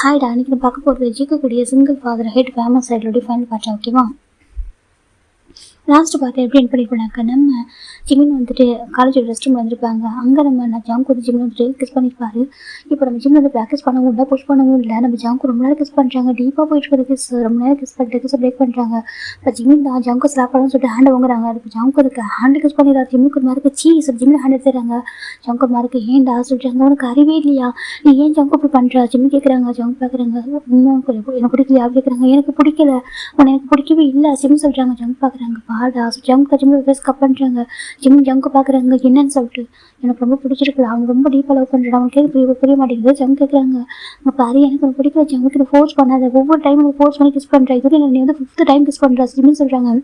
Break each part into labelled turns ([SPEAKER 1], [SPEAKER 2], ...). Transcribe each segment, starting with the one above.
[SPEAKER 1] ஹாய்டா, இன்னைக்கு நான் பார்க்க போகிறது ஜிக்கக்கூடிய சிங்கிள் ஃபாதர் ஹெட் ஃபேமஸ் சைடோடைய ஃபைனல் பார்த்தா ஓகேவா. லாஸ்ட்டு பார்த்து எப்படி என் பண்ணியிருப்பாங்க, நம்ம ஜிமின் வந்துட்டு காலேஜ் ரெஸ்ட் ரூம் வந்திருப்பாங்க. அங்கே நம்ம ஜாங்கு வந்து ஜிமின் வந்துட்டு கிஸ் பண்ணியிருப்பாரு. இப்போ நம்ம ஜிம் வந்து ப்ராக்டிஸ் பண்ணவும் இல்லை, புஷ் பண்ணவும் இல்லை. நம்ம ஜாங்கு ரொம்ப நேரம் கிஸ் பண்ணுறாங்க, டீப்பாக போயிட்டு இருக்கிறது கிஸ், ரொம்ப நேரம் கிஸ் பண்ணிட்டு கிஸ் பிரேக் பண்ணுறாங்க. இப்போ ஜிமின் தான் ஜாங்கு ஸ்லாப் பண்ணணும்னு சொல்லிட்டு ஹேண்ட் வாங்குறாங்க. அதுக்கு ஜாங்கு இருக்கு ஹேண்ட் கிஸ் பண்ணிடுறாரு. ஜிம்முக்கு ஒரு மாருக்கு சீஸ் ஜிமின் ஹேண்ட் எடுத்துறாங்க. ஜாங்கு ஒரு மாருக்கு ஏன்டா சொல்லிட்டாங்க, உனக்கு அறிவே இல்லையா, நீ ஏன் ஜாங்கு இப்படி பண்ணுறா ஜிம்மி கேட்குறாங்க. ஜாங்கு பார்க்குறாங்க, எனக்கு பிடிக்கல அப்படி கேட்குறாங்க. எனக்கு பிடிக்கல, உன்னை எனக்கு பிடிக்கவே இல்லை ஜிம் சொல்கிறாங்க. ஜாங்கு பார்க்குறாங்க, பாடா ஜங்கு ஜிம் ஃபேஸ் கப் பண்ணுறாங்க. ஜங்கு பார்க்குறாங்க என்னன்னு சொல்லிட்டு, எனக்கு ரொம்ப பிடிச்சிருக்குல்ல, அவங்க ரொம்ப டீப்பாக லவ் பண்ணுறாங்க, அவனுக்கு புரிய மாட்டேங்குது. ஜங்கு கேட்குறாங்க, உங்கள் பாரு எனக்கு பிடிக்கல ஜங்குக்கு ஃபோர்ஸ் பண்ணாத, ஒவ்வொரு டைம் ஃபோர்ஸ் பண்ணி கிஸ் பண்ணுறேன், இது நீ வந்து 5th டைம் கிஸ் பண்ணுறா ஜிம்னு சொல்கிறாங்க.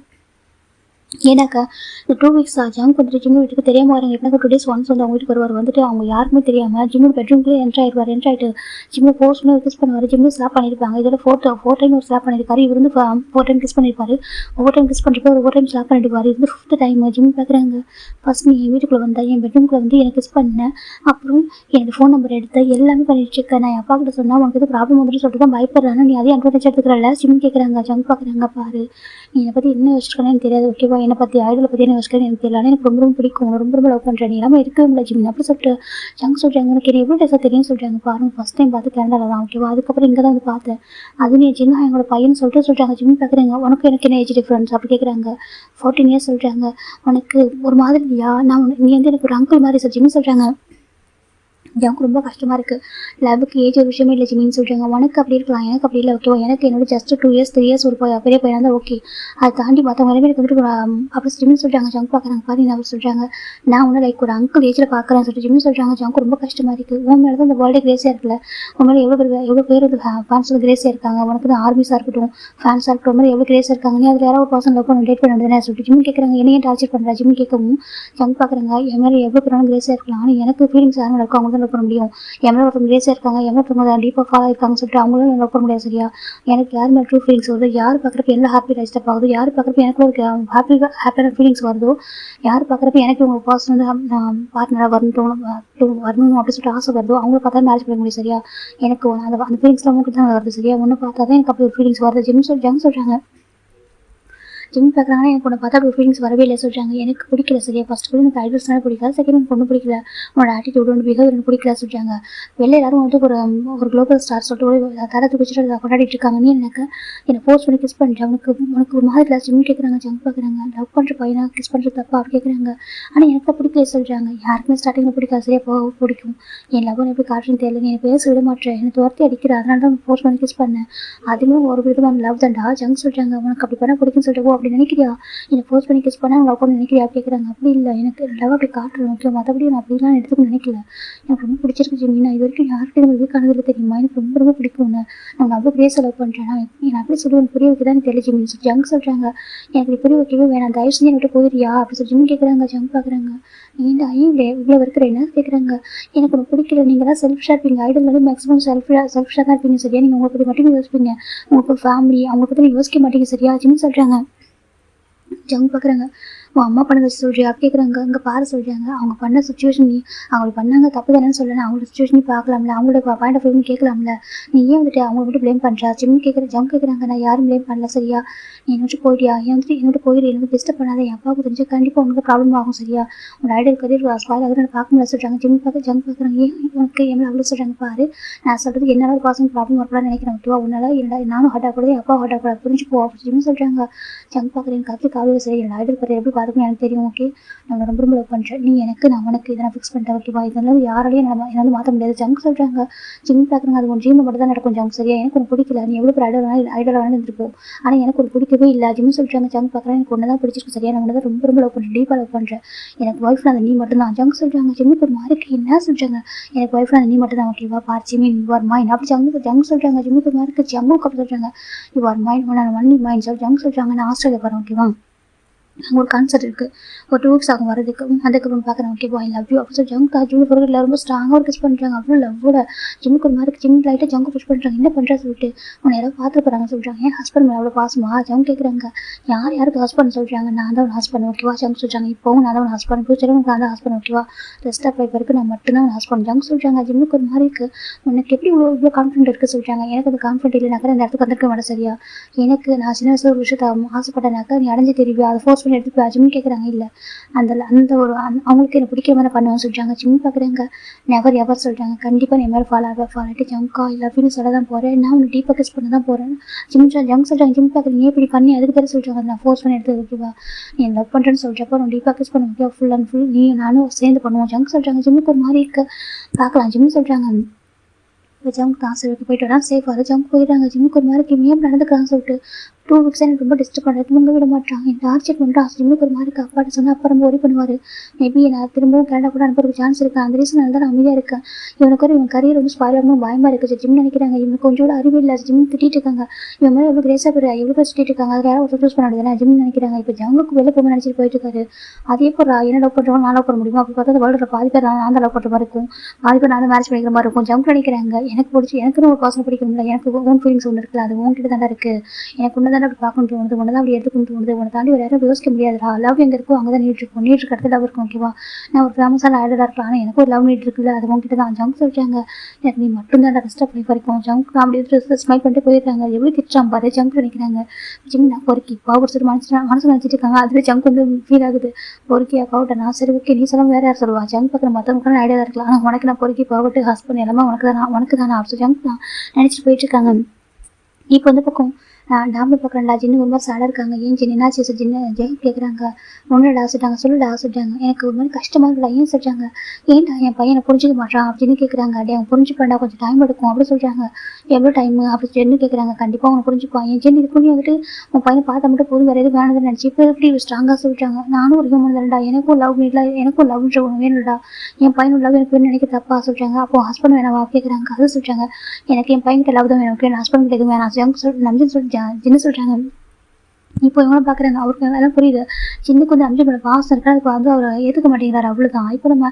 [SPEAKER 1] ஏன்னாக்கா இந்த 2 வீக்ஸ் ஜங்கு வந்துட்டு ஜிம்மு வீட்டுக்கு தெரியாமல் வராங்க. எப்படின்னா 2 days ஒன்ஸ் வந்து அவங்க வீட்டுக்கு வருவார். வந்துட்டு அவங்க யாருக்குமே தெரியாமல் ஜிம்மோட பெட்ரூம்லேயே என்ட்ரு ஆகிட்டு ஜிம்மு ஃபோர்ஸ் பண்ணி கிஸ் பண்ணுவார். ஜிம்மு ஸ்லாப் பண்ணியிருப்பாங்க. இதோட ஃபோர் டைம் ஒரு ஸ்லாப் பண்ணியிருக்காரு. இவர் வந்து 4 டைம் கிஸ் பண்ணியிருப்பாரு. ஒவ்வொரு டைம் கிஸ் பண்ணுறப்ப ஒவ்வொரு டைம் ஸ்லாப் பண்ணிடுவார். இது 5th டைம். ஜிம்மு பார்க்குறாங்க, ஃபர்ஸ்ட் நீ என் வீட்டுக்குள்ளே வந்தா, என் பெட்ரூம்குள்ளே வந்து எனக்கு கிஸ் பண்ணேன், அப்புறம் என்னோட ஃபோன் நம்பர் எடுத்து எல்லாமே பண்ணிட்டு இருக்கேன். நான் அப்பா கிட்ட சொன்னால் உனக்கு எது ப்ராப்ளம் வந்துட்டு சொல்லிட்டு தான் பயப்படுறான்னு நீ அதே அட்வான்டேஜ் எடுத்துக்கிறல்ல. ஜிம்மு கேட்குறாங்க. ஜங்கு பார்க்குறாங்க, பாரு நீ என்னை பற்றி என்ன வச்சுருக்கேன்னு எனக்கு தெரியாது ஓகேவா, என்னை பற்றி ஐடலை பற்றி என்ன வச்சுக்கன்னு எனக்கு தெரியல, எனக்கு ரொம்ப ரொம்ப பிடிக்கும், ரொம்ப ரொம்ப லவ் பண்ணுறேன், நீ எல்லாமே இருக்கவே முடியல ஜிம்மி அப்படி சொல்லிட்டு ஜங்கு சொல்கிறாங்க. உனக்கு என்ன எவ்வளோ டேஸாக தெரியும் சொல்கிறாங்க. பாருங்க ஃபஸ்ட் டைம் பார்த்து கேனடாவில் தான் ஓகேவா, அதுக்கப்புறம் இங்கே தான் வந்து பார்த்தேன், அது நீ ஜின்னா எங்களோட பையன் சொல்லிட்டு சொல்கிறாங்க. ஜிம்மி பார்க்குறாங்க, உனக்கு எனக்கு என்ன ஏஜ் டிஃப்ரென்ஸ் அப்படி கேட்குறாங்க. 14 years சொல்கிறாங்க. உனக்கு ஒரு மாதிரி இல்லையா, நீ வந்து எனக்கு ஒரு அங்கிள் மாதிரி சார் ஜிம்மி சொல்கிறாங்க. எனக்கு ரொம்ப கஷ்டமாக இருக்குது, லவ்வுக்கு ஏஜ் ஒரு விஷயமே இல்லை ஜிமின்னு சொல்கிறாங்க. உனக்கு அப்படி இருக்கலாம், எனக்கு அப்படி இல்லை ஓகேவா, எனக்கு என்னோட ஜஸ்ட் 2 years 3 years ஒரு பெரிய பையனாக தான் ஓகே, அதை தாண்டி மற்றவங்க எல்லாமே எனக்கு வந்துட்டு அப்படி ஜிமின்னு சொல்கிறாங்க. ஜங்கு பார்க்குறாங்க, பாரு நான் சொல்கிறாங்க, நான் ஒன்றும் லைக் ஒரு அங்கிள் ஏஜில் பார்க்குறேன்னு சொல்லிட்டு ஜிமின்னு சொல்கிறாங்க. ஜங்கு ரொம்ப கஷ்டமாக இருக்குது, உன் மேலே தான் இந்த வேர்ல்டே கிரேஸியாக இருக்குல்ல, உன் மேலே எவ்வளோ பேர் வந்து ஃபேன்ஸ் வந்து கிரேஸியாக இருக்காங்க, உனக்கு தான் ஆர்மிஸாக இருக்கட்டும் ஃபேன்ஸாக இருக்கட்டும் மாதிரி எவ்வளோ கிரேஸாக இருக்காங்க, நீ அதில் யாராவது ஒரு பர்சன் லவ் பண்ண டேட் பண்ணுறதுன்னு சொல்லிட்டு ஜிம்மி கேட்குறாங்க. என்னையே டார்ச்சர் பண்ணுறா ஜிம்மி கேட்கவும். ஜங்கு பார்க்குறாங்க, என் மேலே எவ்வளோ பேரான கிரேஸாக இருக்கலாம், ஆனால் எனக்கு ஃபீலிங்ஸ் யாரும் இருக்கும், அவங்க தான் லவ் பண்ண முடியும், எவ்வளோ ஒருத்தவங்க கிரேஸாக இருக்காங்க, எவ்வளோ ஒருத்தவங்க டீப்பாக ஃபாலோ இருக்காங்கன்னு சொல்லிட்டு அவங்களும் லவ் பண்ண முடியாது சரியா. எனக்கு யார் மேலே ட்ரூ ஃபீலிங்ஸ் வருதோ, யார் பார்க்குறப்ப என்ன ஹாப்பி ரைஸ்டப் ஆகுது, யார் பார்க்குறப்ப எனக்கு ஒரு ஹாப்பியான ஃபீலிங்ஸ் வருதோ, யார் பார்க்குறப்ப எனக்கு உங்கள் பர்சன் வந்து பார்ட்னராக வரணும் அப்படின்னு சொல்லிட்டு ஆசை வருதோ, அவங்கள பார்த்தா மேரேஜ் பண்ண முடியும் சரியா. எனக்கு அந்த ஃபீலிங்ஸ்லாம் உங்களுக்கு தான் வருது சரியா, ஒன்று பார்த்தா தான் எனக்கு அப்படி ஒரு ஃபீலிங்ஸ் வருது ஜங்கு சொல்கிறாங்க. ஜிம்மி பார்க்குறாங்கன்னா எனக்கு உன்னை பார்த்தா அப்படி ஃபீலிங்ஸ் வரவே இல்லை சொல்கிறாங்க. எனக்கு பிடிக்கல சரியா, ஃபஸ்ட் கூட எனக்கு ஐடல்ஸ்னால பிடிக்காது, செகண்ட் எனக்கு பொண்ணு பிடிக்கல, உன்னோட ஆட்டிடியூட் ஒன்று பிஹேவியர் எனக்கு பிடிக்கல சொல்கிறாங்க. வெளில எல்லாரும் வந்து ஒரு குளோபல் ஸ்டார் சொல்லிட்டு தர தூக்கிச்சிட்டு அதை கொண்டாடிட்டு இருக்காங்க. நீ என்னை ஃபோர்ஸ் பண்ணி கிஸ் பண்ணுறேன், உனக்கு ஒரு மாதிரி கிளாஸ் ஜிம்மி கேட்குறாங்க. ஜங்கு பார்க்குறாங்க, லவ் பண்ணுற பையனா கிஸ் பண்ணுறது தப்பா அப்படி கேட்குறாங்க. ஆனால் எனக்கு தான் பிடிக்கல சொல்கிறாங்க. யாருக்குமே ஸ்டார்டிங்கில் பிடிக்காது சரியா, பிடிக்கும், என் லவ் எப்படி காட்டுறேன்னு தெரியல, நீ பேச விட மாட்டேன், எனக்கு துரத்தி அடிக்கிற, அதனால தான் ஃபோர்ஸ் பண்ணி கிஸ் பண்ணேன், அதுவுமே ஒரு விதமான லவ் தான்டா. ஜங்கு சொல்கிறாங்க, உனக்கு அப்படி பண்ணால் பிடிக்குன்னு சொல்லிட்டு அப்படி நினைக்கிறியா, என்னை ஃபோர்ஸ் பண்ணி கிஸ் பண்ணால் லவ் பண்ண நினைக்கிறியா கேட்குறாங்க. அப்படி இல்லை, எனக்கு லவ் அப்படி காட்டுறேன் ஓகே, மற்றபடி நான் அப்படிலாம் எடுத்துக்க நினைக்கல, எனக்கு ரொம்ப பிடிச்சிருக்கு ஜிம்மி, நான் இது வரைக்கும் யாருக்கும் எனக்கு வீக்கானதில் தெரியுமா, எனக்கு ரொம்ப ரொம்ப பிடிக்கும், நான் அவ்வளோ கிரேஸாக லவ் பண்ணுறேன், நான் அப்படி சொல்லி எனக்கு புரிய வைக்க தான் தெரியல ஜிம்மி சொல்லி ஜங்கு சொல்கிறாங்க. எனக்கு புரிய வைக்கவே வேணாம், தயவு செஞ்சு என்கிட்ட போயிடுறியா அப்படி சொல்லி ஜிம்மி கேட்குறாங்க. ஜங்கு பார்க்குறாங்க, ஏன்டா ஏன் இவ்வளோ இருக்கிற என்ன கேட்குறாங்க. எனக்கு ஒன்று பிடிக்கல, நீங்களாம் செல்ஃபிஷாக இருப்பீங்க, ஐடல் வந்து மேக்ஸிமம் செல்ஃபிஷாக தான் இருப்பீங்க சரியா, நீங்கள் உங்களை பற்றி மட்டும் யோசிப்பீங்க, உங்களுக்கு ஒரு ஃபேமிலி அவங்க பற்றி நீங்கள் யோசிக்க மாட்டீங்க சரியா ஜிம்மி சொல்கிறாங்க. ஜங்கு பார்க்குறாங்க, உன் அம்மா பண்ணதை சொல்கிறியா கேட்குறாங்க. அங்கே பாரு சொல்கிறாங்க, அவங்க பண்ண சுச்சுவேஷன் நீ அவங்க பண்ணாங்க தப்பு தானேன்னு சொல்லணும், அவங்களோட சுச்சுவேஷன் நீ பார்க்கலாம்ல, அவங்களோட பாயிண்ட் ஆஃப் வியூன்னு கேட்கலாம்ல, நீ ஏன் வந்துட்டு அவங்க மட்டும் ப்ளேம் பண்ணுறா ஜிம்மி ஜங்கு கேட்குறாங்க. நான் யாரும் ப்ளேம் பண்ணல சரியா, நீ என்னோட போயிட்டியா, என்னோட போயிடு, எனக்கு டிஸ்டர்ப் பண்ணாத, என் அப்பாவுக்கு தெரிஞ்சு கண்டிப்பாக உனக்கு ப்ராப்ளம் ஆகும் சரியா, உன் ஐடியல் கரியர் ஸ்பாயில் ஆகுது, நான் பார்க்க முடியாது சொல்கிறாங்க. ஜங்கு பார்க்குறாங்க, ஏன் உனக்கு என்ன அவ்வளோ சொல்கிறாங்க, பாரு நான் சொல்கிறது என்னால் ஒரு பர்சன் ப்ராப்ளம் வரக்கூடாது நினைக்கிறேன் ஓகேவா, உன்னால் நானும் ஹார்ட் ஆகக்கூடாது, அப்பா ஹார்ட் ஆகக்கூடாது புரிஞ்சுப்போ அப்படி ஜிம்மி சொல்கிறாங்க. ஜங்கு பார்க்குறேன், காப்பி காலையில் சரி, என்னோட ஐடியல் கரியர் எப்படி பார்த்துக்கணும் எனக்கு தெரியும் ஓகே, நான் ரொம்ப ரொம்ப லவ் பண்ணுறேன், நீ எனக்கு நான் உனக்கு இதை நான் ஃபிக்ஸ் பண்ணிட்டேன் ஓகேவா, இதெல்லாம் யாராலையும் என்னால் மாற்ற முடியாது ஜங்கு சொல்கிறாங்க. ஜிம்மி பார்க்குறாங்க, அது உன் ட்ரீமில் மட்டும் தான் நடக்கும் ஜங்கு சரியா, எனக்கு ஒன்று பிடிக்கல, நீ எவ்வளோ ஐடலாக இருந்துருப்போம், ஆனால் எனக்கு ஒரு பிடிக்கவே இல்லை ஜிம்மி சொல்கிறாங்க. ஜங்கு பார்க்குறேன், எனக்கு ஒன்று தான் பிடிச்சிருக்கு சரியா, நான் ஒன்று தான் ரொம்ப ரொம்ப லவ் பண்ணுறேன், டீப்பாக லவ் பண்ணுறேன், எனக்கு ஒய்ஃப் நான் நீ மட்டும் தான் ஜங்கு சொல்கிறாங்க. ஜிம்மிக்கு ஒரு மாதிரி என்ன சொல்கிறாங்க, எனக்கு ஒய்ஃப் நான் நீ மட்டும் தான் ஓகேவா, பார் ஜிம்மி யூ ஆர் மைண்ட் அப்படி ஜங்கு சொல்கிறாங்க. ஜிம்மிக்கு ஒரு மாதிரி ஜம்முக்கு அப்படி சொல்கிறாங்க, you are mind one mind சொல்லி ஜங்கு சொல்கிறாங்க. நான் ஆஸ்திரேலியா போகிறேன் ஓகேவா, அங்கே ஒரு கான்சர்ட் இருக்குது, ஒரு 2 வீக்ஸ் ஆகும் வரதுக்கு. அதுக்கப்புறம் பார்க்குறேன், ஓகேவா ஐ லவ் யூ அப்போ சொல்லி ஜங்க் ஜிம் ஃபோரில் ரொம்ப ஸ்ட்ராங்காக ஒரு கிஸ் பண்ணுறாங்க. அவ்வளோ லவ்வோட ஜிம்முக்கு ஒரு மாதிரி ஜிம் லைட்டாக ஜங்க் புஷ் பண்ணுறாங்க. என்ன பண்ணுறா சொல்லிட்டு உன்னை யாராவது பார்த்து போகிறாங்க சொல்கிறாங்க. என் ஹஸ்பண்ட் மேலே அவ்வளோ பாசமா ஜங்க் கேட்குறாங்க. யாருக்கு ஹஸ்பண்ட் சொல்கிறாங்க, நான் தான் ஒரு ஹஸ்பண்ட் ஓகேவா ஜங்க் சொல்கிறாங்க. இப்போவும் நான் தான் ஒரு ஹஸ்பண்ட், ஃபியூச்சரும் நான் தான் ஹஸ்பண்ட் ஓகேவா, ரெஸ்ட் ஆஃப் லைஃப் வரைக்கும் நான் மட்டும்தான் ஒரு ஹஸ்பண்ட் ஜங்க் சொல்கிறாங்க. ஜிம்முக்கு ஒரு மாதிரி இருக்குது, உனக்கு எப்படி இவ்வளோ கான்ஃபிடென்ட் இருக்குது சொல்கிறாங்க. எனக்கு அந்த கான்ஃபிடென்ட் இல்லைனாக்கா இந்த இடத்துக்கு வந்திருக்க மாட்டேன் சரியா. எனக்கு நான் சின்ன வயசுல ஒரு விஷயத்த ஆசைப்பட்டேனாக்கா நீ அடைஞ்சு தெரிவியா, அதை ஃபோர்ஸ் பண்ணி எடுத்துப்பா ஜிம்னு கேட்குறாங்க. இல்லை அந்த அந்த ஒரு அவங்களுக்கு என்ன பிடிக்கிற மாதிரி பண்ணுவேன்னு சொல்கிறாங்க. ஜிம் பார்க்குறாங்க. நெவர் எவர் சொல்கிறாங்க. கண்டிப்பாக நீ மாதிரி ஃபாலோட்டு ஜங்கா இல்லை அப்படின்னு சொல்ல தான் போகிறேன், நான் உன்னை டீப்பாக கிஸ் பண்ண தான் போகிறேன். ஜங்க் சொல்கிறாங்க. ஜிம் பார்க்குறீங்க இப்படி பண்ணி அதுக்கு பேர் சொல்கிறாங்க. நான் ஃபோர்ஸ் பண்ணி எடுத்து ஓகேவா, நீ லவ் பண்ணுறேன்னு சொல்கிறப்போ நான் டீப்பாக கிஸ் பண்ண ஓகேவா, ஃபுல் அண்ட் ஃபுல் நீ நானும் சேர்ந்து பண்ணுவோம் ஜங்க் சொல்கிறாங்க. ஜிம்முக்கு ஒரு மாதிரி இருக்குது, பார்க்கலாம் ஜிம் சொல்கிறாங்க. இப்போ ஜங்க் தான் சரி போயிட்டு வரா சேஃபாக ஜங்க் போயிடுறாங்க. ஜிம்முக்கு ஒரு மாதிரி ஏன் நடந்துக்கிறான்னு சொல்லிட்டு 2 வீக்ஸ் எனக்கு ரொம்ப டிஸ்டர்ப் பண்ணுறது, தூங்க விட மாட்டாங்க, என் டார்ச்சர் பண்ணுறான். ஜிம்முக்கு ஒரு மாதிரி அப்பாட்ட சொன்னால் அப்பா ரொம்ப ஒரி பண்ணுவார். மேபி நான் திரும்பவும் கனடா கூட அனுப்புறதுக்கு சான்ஸ் இருக்குது. அந்த ரீசனால தான் நான் அமைதியாக இருக்கேன். இவனுக்கு ஒரு இவன் கரியர் வந்து ஸ்பாயில் ஆகணும் பயமாக இருக்குது. ஜிம் நினைக்கிறாங்க இவனுக்கு கொஞ்சம் கூட அறிவு இல்லை. ஜிம் திட்டிட்டு இருக்காங்க. இவன் மாதிரி எவ்வளோ கிரேஸாக போய் எவ்வளோ பேர் சுட்டிட்டு இருக்காங்க. அதில் யாரும் ஒரு சூஸ் பண்ண முடியாது ஜிம் நினைக்கிறாங்க. இப்போ ஜங்குக்கு வெளில போக நினச்சிட்டு போயிட்டு இருக்காரு. அதே போல் என்ன லவ் பண்ணுறவங்க நான் லவ் பண்ண முடியுமா, அப்போ பார்த்தா வேர்ல்டு பாதி பேர் நான் தான் லவ் பண்ணுற மாதிரி இருக்கும், பாதி பேர் நான் தான் மேரேஜ் பண்ணிக்கிற மாதிரி இருக்கும். ஜங்க் நினைக்கிறாங்க. எனக்கு பிடிச்சி எனக்குன்னு ஒரு பர்சன் பிடிக்கணும்ல, எனக்கு ஓன் ஃபீலிங்ஸ் ஒன்று இருக்குல்ல, அது உங்ககிட்ட தானே இருக்குது. எனக்கு ஒன்று தானே அப்படி பார்க்கணும் தோணுது, ஒன்று தான் அப்படி எடுத்துக்கணும் தோணுது. உன்னை தாண்டி வேறு யாரும் யோசிக்க முடியாதுடா. லவ் எங்கே இருக்கோ அங்கே தான் நீட் இருக்கும், நீட் இருக்கிறது லவ் இருக்கும் ஓகேவா. நான் ஒரு ஃபேமஸான ஐடலாக இருக்கலாம், ஆனால் எனக்கு ஒரு லவ் நீட் இருக்குல்ல, அது உங்ககிட்ட தான். ஜங்க் சொல்லிட்டாங்க. எனக்கு நீ மட்டும் தான் ரெஸ்ட் ஆஃப் லைஃப் வரைக்கும். ஜங்க் அப்படி ஸ்மைல் பண்ணிட்டு போயிடுறாங்க. எப்படி திட்டான் பாரு ஜங்க் நினைக்கிறாங்க. ஜிம் நான் பொறுக்கி பாவடிச்சிட்டு மனசு நினச்சிட்டு இருக்காங்க. அதுவே ஜங்க் வந்து ஃபீல் ஆகுது. பொறுக்கியா பாவட்ட நான் சரி ஓகே நீ சொல்ல வேறு யார் சொல்லுவா. ஜங்க் பார்க்குற மற்றவங்களுக்கான ஐடியா தான் இருக்கலாம், ஆனால் உனக்கு நான் பொறுக்கி பாவட்டு ஹஸ்பண்ட் எல்லாமே உனக்கு தானே அப்போ ஜங்க் தான் நினச்சிட்டு போயிட்டு இருக்காங்க. இப்போ வந்து பக்கம் டாமில் பார்க்குறேன்டா. ஜின்னு ஒரு மாதிரி சேடாக இருக்காங்க. ஏன் ஜின்னு என்னாச்சு ஜின்னு ஜெய் கேட்குறாங்க. ஒன்றுடா சொல்லிட்டாங்க, சொல்லுடா சொல்லிட்டாங்க. எனக்கு ஒரு மாதிரி கஷ்டமாக இருக்கா. ஏன் சொல்லிட்டாங்க. ஏன்டா என் பையனை புரிஞ்சிக்க மாட்டான் அப்படின்னு கேட்குறாங்க. டே அவன் புரிஞ்சுப்பாண்டா, கொஞ்சம் டைம் எடுக்கும் அப்படி சொல்கிறாங்க. எவ்வளோ டைமு அப்படி ஜென்னு கேட்குறாங்க. கண்டிப்பாக அவனை புரிஞ்சுப்பான். என் ஜென் இதுக்கு முன்னாடி வந்துட்டு உன் பையனை பார்த்தா மட்டும் போதும் வேறு எதுவும் வேணுதுன்னு நினச்சி இப்போ எப்படி ஸ்ட்ராங்காக சொல்லிட்டாங்க. நானும் ஒரு ஹியூமன் தான்டா, எனக்கும் லவ் இல்லை, எனக்கும் லவ்ன்ற ஒன்று வேணும்டா, என் பையனும் லவ் எனக்கு வேணும்னு நினைக்க தப்பா சொல்கிறாங்க. அப்போ ஹஸ்பண்ட் வேணாவா கேட்குறாங்க. அதை சொல்லிட்டாங்க. எனக்கு என் பையன்கிட்ட லவ் தான் வேணும், என் ஹஸ்பண்ட் கிட்ட எதுவும் வேணாம் ஜங்க் சொல்லிட்டு நம்பின்னு சொல்லிட்டு ஜின்னு சொல்கிறாங்க. இப்போ இவங்களும் பார்க்குறாங்க. அவருக்கு எல்லாம் புரியுது. சின்னுக்கு வந்து அஞ்சு பாசம் இருக்கா, அதுக்கு வந்து அவர் ஏற்றுக்க மாட்டேங்கிறாரு. அவ்வளோதான். இப்போ நம்ம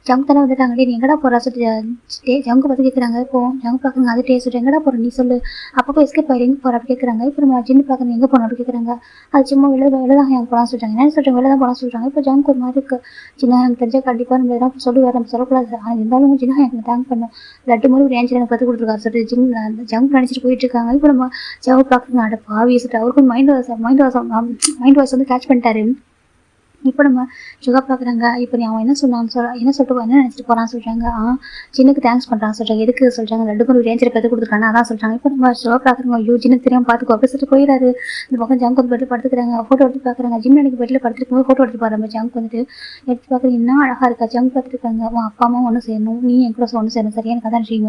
[SPEAKER 1] ஜங்க் தானே வந்துட்டாங்க. நீ எங்கடா போகிறா சொல்லிட்டு ஜங்கு பார்த்து கேட்குறாங்க. இப்போ ஜங்கு பார்க்குறாங்க. அது சொல்லிட்டு எங்கடா போகிற நீ சொல்லு, அப்போ எஸ்கேப் ஆயிரு எங்கே போகிற அப்படி கேட்குறாங்க. இப்போ நம்ம ஜின்னு பார்க்குறேன் எங்கே போகணும் அப்படி கேட்குறாங்க. அது சும்மா வெளில தான் என் போகலாம் சொல்லிட்டாங்க. என்ன சொல்கிறாங்க, வெளில தான் போகலாம் சொல்கிறாங்க. இப்போ ஜங்கு ஒரு மாதிரி இருக்குது. சின்ன எனக்கு தெரிஞ்சால் கண்டிப்பாக நம்ம எதாவது சொல்லுவார், நம்ம சொல்லக்கூடாது. ஆனால் இருந்தாலும் சின்ன எனக்கு தேங்க் பண்ணும், லட்டு மாதிரி ஒரு ஏஞ்சல் எனக்கு கற்றுக் கொடுத்துருக்காரு சொல்லிட்டு ஜங்க் நினச்சிட்டு போயிட்டு இருக்காங்க. இப்போ நம்ம ஜங்கு பார்க்குறாங்க. அட பாவி சொல்லிட்டு அவருக்கும் மைண்ட் வாய்ஸ் வந்து கேட்ச் பண்ணிட்டாரு. இப்போ நம்ம சுகா பார்க்குறாங்க. இப்போ நீ அவன் என்ன சொன்னான்னு என்ன சொல்லிட்டு என்ன நினச்சிட்டு போகிறான்னு சொல்கிறாங்க. சின்னுக்கு தேங்க்ஸ் பண்ணுறான்னு சொல்கிறாங்க. எதுக்கு சொல்கிறாங்க, ரெண்டு பேரும் ரேஞ்சரை கற்று கொடுத்துருக்காங்க அதான் சொல்கிறாங்க. இப்போ நம்ம சுகா பார்க்குறாங்க. ஐயோ ஜின்னுக்கு தெரியாமல் பார்த்துக்கோ அப்படி சொல்லிட்டு போயிடாரு. இந்த பக்கம் ஜங்க் வந்து பெட்டில் படுத்துக்கிறாங்க. ஃபோட்டோ எடுத்து பார்க்குறாங்க. ஜிம் எனக்கு பெட்டில் படுத்துருக்கும் ஃபோட்டோ எடுத்து பாருங்க. ஜங்க் வந்துட்டு எடுத்து பார்க்குறீங்க. என்ன அழகாக இருக்கா. ஜங்க் பார்த்துருக்காங்க. உன் அப்பா அம்மா ஒன்று சேரணும், நீ என் கூட ஒன்று சேரணும் சரியா, எனக்கு அதான் ட்ரீம்,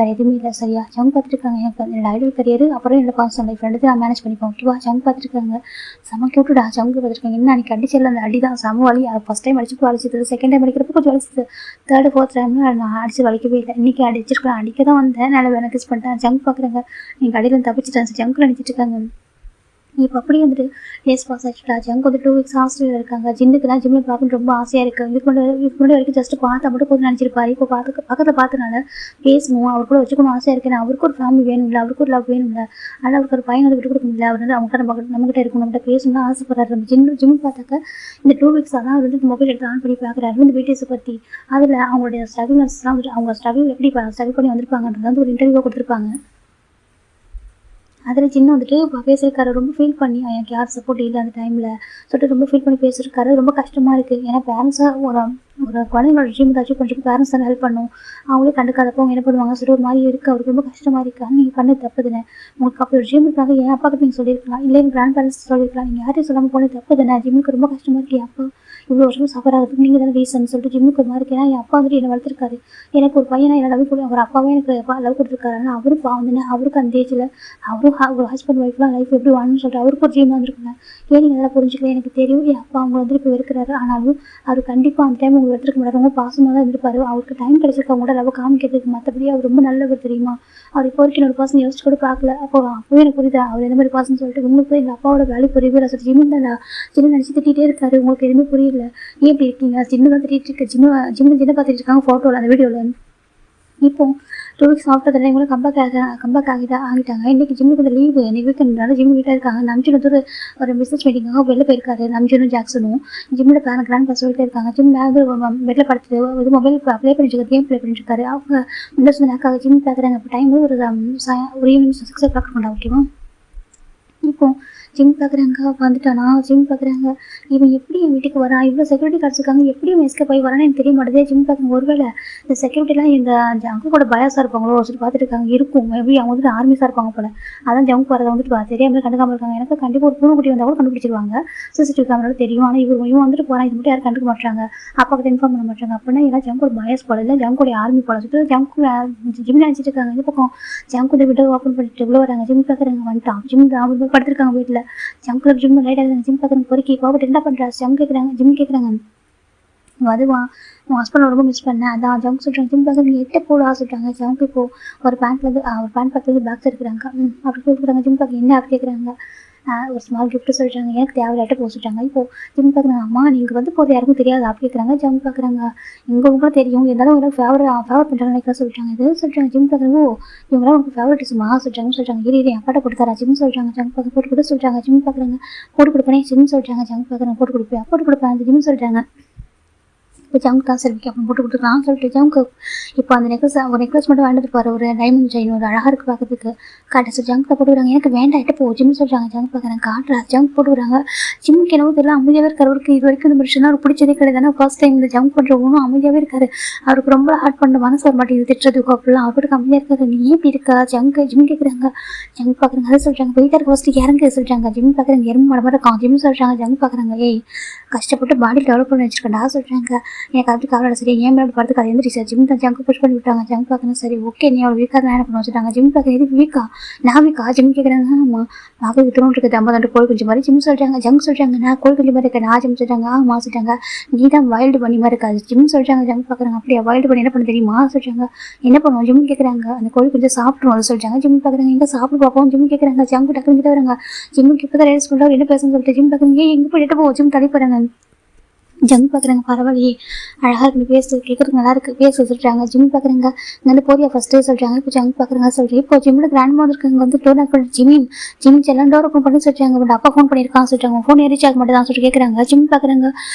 [SPEAKER 1] வேறு எதுவுமே இல்லை சரியா. ஜங்க் பார்த்துருக்காங்க. எனக்கு என்னோட ஐடியல் கரியர் அப்புறம் என்னோட பர்சனல் லைஃப் ரெண்டு நான் மேனேஜ் பண்ணிப்போம் ஓகேவா. ஜங்க் பார்த்துருக்காங்க. செம கியூட்டுடா. ஜங்க் பார்த்துருக்காங்க. என்ன அன்றைக்கி அடிச்சல அந்த அடி தான் செம வலி. ஃபஸ்ட் டைம் அடிச்சு வலிச்சது, செகண்ட் டைம் அடிக்கிறப்ப கொஞ்சம் வலிச்சது, தேர்டு ஃபோர்த் டைம் நான் அடிச்சு வலிக்கவே இல்லை. இன்றைக்கி அடிச்சிருக்கேன், அடிக்க தான் வந்தேன், நல்லா வேலை கிஸ் பண்ணிட்டேன். ஜங்க் பார்க்குறாங்க. நீங்கள் அடியில் தப்பிச்சிட்டேன். ஜங்க் நினச்சிட்டு இருக்காங்க. இப்போ அப்படியே வந்துட்டு டேஸ் பாஸ் ஆகிடுச்சுடா. ஜங்க் வந்து 2 வீக்ஸ் ஹாஸ்டலில் இருக்காங்க. ஜின்னுக்கு தான் ஜிம்மில் பார்க்கணுன்னு ரொம்ப ஆசையாக இருக்குது. இதுக்கு முன்னாடி வரைக்கும் ஜஸ்ட்டு பார்த்தா மட்டும் போதும் நினச்சிருப்பாரு. இப்போ பக்கத்தில் பார்த்தனால பேசணும், அவர் கூட வச்சுக்கணும் ஆசையாக இருக்கேன். அவருக்கு ஒரு ஃபேமிலி வேணும் இல்லை, அவருக்கு ஒரு லவ் வேணும் இல்லை, ஆனால் அவருக்கு ஒரு பையன் வந்து விட்டு கொடுக்க முடியல. அவர் வந்து அவங்ககிட்ட நம்மகிட்ட இருக்கும், நம்மகிட்ட பேசணும்னு ஆசைப்படுறாரு. ஜிம் பார்த்தாக்க இந்த 2 வீக்ஸ் தான் அவர் வந்து மொபைல் எடுத்து ஆன் பண்ணி பார்க்குறாரு இந்த பிடிஎஸை பற்றி. அதில் அவங்களுடைய ஸ்ட்ரகிள்ஸ்லாம் வந்துட்டு அவங்க ஸ்ட்ரகிள் எப்படி ஸ்ட்ரகிள் பண்ணி வந்திருப்பாங்கன்றது வந்து ஒரு இன்டர்வியூவாக கொடுத்துருப்பாங்க. அதில் சின்ன வந்துட்டு பேசியிருக்காரு. ரொம்ப ஃபீல் பண்ணி எனக்கு யார் சப்போர்ட் இல்லை அந்த டைமில் சொல்லிட்டு ரொம்ப ஃபீல் பண்ணி பேசியிருக்காரு. ரொம்ப கஷ்டமாக இருக்குது. ஏன்னா பேரண்ட்ஸாக ஒரு குழந்தைங்களோட ட்ரீம் அச்சீவ் பண்ணுறதுக்கு பேரண்ட்ஸ் தான் ஹெல்ப் பண்ணும். அவங்களே கண்டுக்காதப்போ அவங்க என்ன பண்ணுவாங்க சொல்லிட்டு ஒரு மாதிரி இருக்குது. அவருக்கு ரொம்ப கஷ்டமாக இருக்குது. ஆனால் நீங்கள் பண்ணது தப்பு தானே. உங்களுக்கு அப்படி ஒரு ட்ரீம் இருக்காங்க, என் அப்பாக்கிட்ட நீங்கள் சொல்லியிருக்கலாம், இல்லை எங்கள் கிராண்ட் பேரண்ட்ஸ் சொல்லியிருக்கலாம். நீங்கள் யாரையும் சொல்லாமல் போனது தப்பு தானே. ஜிம்முக்கு ரொம்ப கஷ்டமாக இருக்குது. என் அப்பா இவ்வளோ வருஷம் சஃபர் ஆகிறதுக்கு நீங்கள் தானே ரீசன் சொல்லிட்டு ஜிம்முக்கு ஒரு மாதிரி இருக்குது. ஏன்னா என் அப்பா வந்துட்டு என்னை வளர்த்துருக்காரு. எனக்கு ஒரு பையனை என்ன லவ் கொடுத்து அவர் அப்பாவே எனக்கு லவ் கொடுத்துருக்காரு. ஆனால் அவரு பாவம் தானே. அவருக்கு அந்த ஏஜில் ஒரு ஹஸ்பண்ட் ஒய்ஃப்லாம் லைஃப் எப்படி வாழணும்னு சொல்லிட்டு அவருக்கு ஒரு ட்ரீம் வந்துருக்குங்க. ஏன் நீங்கள் அதெல்லாம் புரிஞ்சுக்கல. எனக்கு தெரியும் என் அப்பா அவங்க வந்துட்டு இப்போ இருக்கிறாரு. ஆனாலும் அவர் கண்டிப்பாக அந்த டைம் அவங்க எடுத்துக்க மாட்டார். ரொம்ப பாசமாக தான் இருந்திருப்பாரு. அவருக்கு டைம் கிடைச்சிருக்கு அவங்களோட லவ் காமிக்கிறதுக்கு. மற்றபடி அவர் ரொம்ப நல்லவர் தெரியுமா. அவர் இப்போ வரைக்கும் என்னோட பாசம் யோசிச்சு கூட பார்க்கல. அப்போவே எனக்கு புரியுது அவர் எந்த மாதிரி பாசம்னு சொல்லிட்டு. உங்களுக்கு எங்கள் அப்பாவோட வேலை புரியவே இல்லை சார். ஜிம்மு தான் சின்ன நினச்சி திட்டிகிட்டே இருக்காரு. உங்களுக்கு எதுவுமே புரியல. ஏன் இப்படி இருக்கீங்க? சின்ன தான் திட்டிகிட்டு இருக்கு. ஜிம்மு பார்த்துட்டு இருக்காங்க ஃபோட்டோவில், அந்த வீடியோவில். இப்போ 2 வீக்ஸ் ஆஃப்டர் டைம் கூட கம்பேக் ஆகிட்டாங்க. இன்றைக்கி ஜிம்முக்கு வந்து லீவு. இன்றைக்கி வீக்கெண்ட்னால ஜிம் வீட்டில் இருக்காங்க. நம்ஜின் வந்து ஒரு பிஸ்னஸ் மீட்டிங்காக வெளில போயிருக்காரு. நம்ஜினும் ஜாக்சனும் ஜிம்மோட கிராண்ட் பாஸ் வீட்டில் இருக்காங்க. ஜிம் வெளில படுத்து இது மொபைல் ப்ளே பண்ணிட்டு கேம் ப்ளே பண்ணிட்டு இருக்காரு. அவங்க விண்டோஸ் நேக்காக ஜிம் பார்க்குறாங்க. இப்போ டைம் ஒரு ஈவினிங் 6 o'clock பண்ணலாம். ஓகேவா? இப்போ ஜிம் பார்க்குறாங்க. வந்துட்டானா ஜிம் பார்க்குறாங்க. இவன் எப்படி என் வீட்டுக்கு வரான்? இவ்வளோ செக்யூரிட்டி கார்ட்ஸ் இருக்காங்க. எப்படி இவன் எஸ்கேப் ஆகி வரான்னு எனக்கு தெரிய மாட்டேதே. ஜிம் பார்க்குறாங்க. ஒருவேளை இந்த செக்யூரிட்டிலாம் இந்த ஜங்கு கூட பயாஸாக இருப்பாங்களோ சொல்லி பார்த்துட்டு இருக்காங்க. இருக்கும் மேபி அவங்க வந்துட்டு ஆர்மிஸாக இருப்பாங்க போல. அதான் ஜங்கு வரதை வந்துட்டு தெரியாமல் கண்டுக்காமல் இருக்காங்க. எனக்கு கண்டிப்பாக ஒரு பூனைக்குட்டி வந்தால் கூட கண்டுபிடிச்சிருவாங்க. சிசிடிவி கேமராவில் தெரியும். ஆனால் இவன் வந்துட்டு போகிறான். இது மட்டும் யாரும் கண்டுக்க மாட்டாங்க. அப்பா கிட்ட இன்ஃபார்ம் பண்ண மாட்டாங்க. அப்படின்னா எல்லாம் ஜங்கோட பயாஸ் போல இல்லை ஜங்கோடைய ஆர்மி போல சொல்லிட்டு ஜிம் நினச்சிட்டு இருக்காங்க. இந்த பக்கம் ஜங்கு வந்து விட்டு ஓப்பன் பண்ணிட்டு இவ்வளோ வராங்க. ஜிம் பார்க்குறாங்க. வந்துட்டான் ஜிம் அவங்க படுத்திருக்காங்க வீட்டில். ஜங்கு ஜிம் லைட் ஆகுது. ஜிம் பார்க்குறாங்க. பொறுக்கி கோபப்பட்டு என்ன பண்ணுறா? ஜம் கேட்குறாங்க. ஜிம் கேட்குறாங்க. அதுவான் உன் ஹஸ்பண்ட் ரொம்ப மிஸ் பண்ணேன். அதான் ஜங்க் சொல்கிறாங்க. ஜிம் பார்க்க நீங்கள் எட்ட போடா சொல்கிறாங்க. ஜங்க் இப்போ ஒரு பேண்ட் பக்கத்துலேருந்து பேக்ஸ் இருக்கிறாங்க. அப்படி கொடுக்குறாங்க. ஜிம் பார்க்க என்ன அப்படி கேட்குறாங்க. ஒரு ஸ்மால் கிஃப்ட்டு சொல்கிறாங்க. எனக்கு தேவையில்லாட்ட போக சொல்லிட்டாங்க. இப்போது ஜிம் பார்க்குறாங்க. அம்மா நீங்கள் வந்து போகிறது யாருக்கும் தெரியாது அப்படி கேட்குறாங்க. ஜம் பார்க்குறாங்க. உங்களுக்கு தெரியும் இருந்தாலும் உங்களுக்கு ஃபேவர் பண்ணுறாங்க நினைக்கலாம் சொல்லிட்டாங்க. இது சொல்கிறாங்க. ஜிம் பார்க்குறாங்க. இவங்களாம் உங்களுக்கு ஃபேவரட்டிஸ்மா சொல்கிறாங்க. இரு அப்பாட்ட போட்டுக்காரா ஜிம் சொல்கிறாங்க. ஜம் பார்க்க போட்டு கொடுத்து சொல்கிறாங்க. ஜிம் பார்க்குறாங்க. போட்டு கொடுப்பேனே ஜிம் சொல்கிறாங்க. ஜம் பார்க்குறாங்க. போட்டு கொடுப்பேன் அந்த ஜிம் சொல்கிறாங்க. இப்போ ஜங்க் தான் சரி அப்போ போட்டு கொடுத்துருக்கலாம் சொல்லிட்டு ஜங்க்கு இப்போ அந்த நெக்லஸ் மட்டும் வாங்கிட்டு போகிற ஒரு டைமண்ட் செயின் ஒரு அழகாக இருக்குது பார்க்கறதுக்கு காட்டு சார் ஜங்க் தான் போட்டுக்கிறாங்க. எனக்கு வேண்டாம் எட்ட போ ஜிம் சொல்கிறாங்க. ஜங்க் பார்க்குறேன் காட்டுறா ஜங்க் போட்டுக்கிறாங்க. ஜிம்க்கு என்னவோ தெரியல அமைதியாகவே இருக்கார். அவருக்கு இது வரைக்கும் இந்த மனுஷனா அவருக்கு பிடிச்சதே கிடையாது. ஃபர்ஸ்ட் டைம் இந்த ஜங்க் பண்ணுற ஒன்றும் அமைதியாகவே இருக்காரு. அவருக்கு ரொம்ப ஹார்ட் பண்ண மனசு வர மாட்டேங்குது திட்டுறதுக்கு. அப்படிலாம் அவருக்கு அமைதியாக இருக்காரு. நீ எப்படி இருக்கா ஜங்க் ஜிம் கேட்குறாங்க. ஜங்க் பார்க்குறாங்க. அதை சொல்கிறாங்க. வெயிட்டாக ஃபர்ஸ்ட்டு இறங்க சொல்கிறாங்க. ஜிம் பார்க்குறாங்க. எறும்பு மட மாதிரி இருக்கான் ஜிம் சொல்கிறாங்க. ஜங்க் பார்க்குறாங்க. ஏய் கஷ்டப்பட்டு பாடி டெவலப் பண்ணி வச்சிருக்கேன்டா சொல்கிறாங்க. எனக்கு அதுக்கு கவலை சரி ஏன் மேலே படுத்துக்கு அது எந்திரி சார். ஜிம் தான் ஜங்க் புஷ் பண்ணி விட்டாங்க. ஜங்க் பார்க்கணும். சரி ஓகே நீ அவ்வளோ வீக்காக தான் என்ன பண்ண வச்சுட்டாங்க. ஜிம் பார்க்க எது வீக்கா நான் வீக்கா ஜிம் கேட்குறாங்க. ஆமாம் பார்க்க வித்தணும் இருக்குது 50 கோழி குஞ்சு மாதிரி ஜிம் சொல்கிறாங்க. ஜங்க் சொல்கிறாங்க. நான் கோழி குஞ்சு மாதிரி இருக்கேன். நான் ஜிம் சொல்கிறாங்க. ஆமாம் சொல்கிறாங்க. நீ தான் வைல்டு பண்ணி மாதிரி இருக்காது ஜிம் சொல்கிறாங்க. ஜங்க் பார்க்குறாங்க. அப்படியா வைல்டு பண்ணி என்ன பண்ண தெரியுமா சொல்கிறாங்க. என்ன பண்ணுவோம் ஜிம் கேட்குறாங்க. அந்த கோழி கொஞ்சம் சாப்பிட்ருவோம் அதை சொல்கிறாங்க. ஜிம் பார்க்குறாங்க. எங்கே சாப்பிட்டு பார்ப்போம் ஜிம் கேட்குறாங்க. ஜங்க் டக்குன்னு கிட்ட வராங்க. ஜிம்முக்கு இப்போ தான் ரேஸ் பண்ணுறாங்க. என்ன பேசணும்னு சொல்லிட்டு ஜிம் பார்க்குறாங்க. ஏன் எங்கே போயிட்டு போவோம் ஜிம் தள்ளி போகிறாங்க. ஜிம் பார்க்குறாங்க. பரவாயில்லையே அழகாக இருக்கு பேசு கேட்குறதுக்கு நல்லா இருக்குது பேச சொல்கிறாங்க. ஜிம் பார்க்குறாங்க. இங்கே போதியா ஃபஸ்ட்டு சொல்கிறாங்க. இப்போ ஜிம் பார்க்குறாங்க சொல்கிறேன். இப்போ ஜிம்மோட கிராண்ட் மதர் இருக்காங்க வந்து டோர் பண்ணி ஜிம் செல்லாம் டோர் ஓப்பன் பண்ணி சொல்கிறாங்க. பட் அப்பா ஃபோன் பண்ணியிருக்காங்க சொல்கிறாங்க. ஃபோன் ரீச் ஆக மாட்டேதான் சொல்லிட்டு கேட்குறாங்க. ஜிம் பார்க்குறாங்க.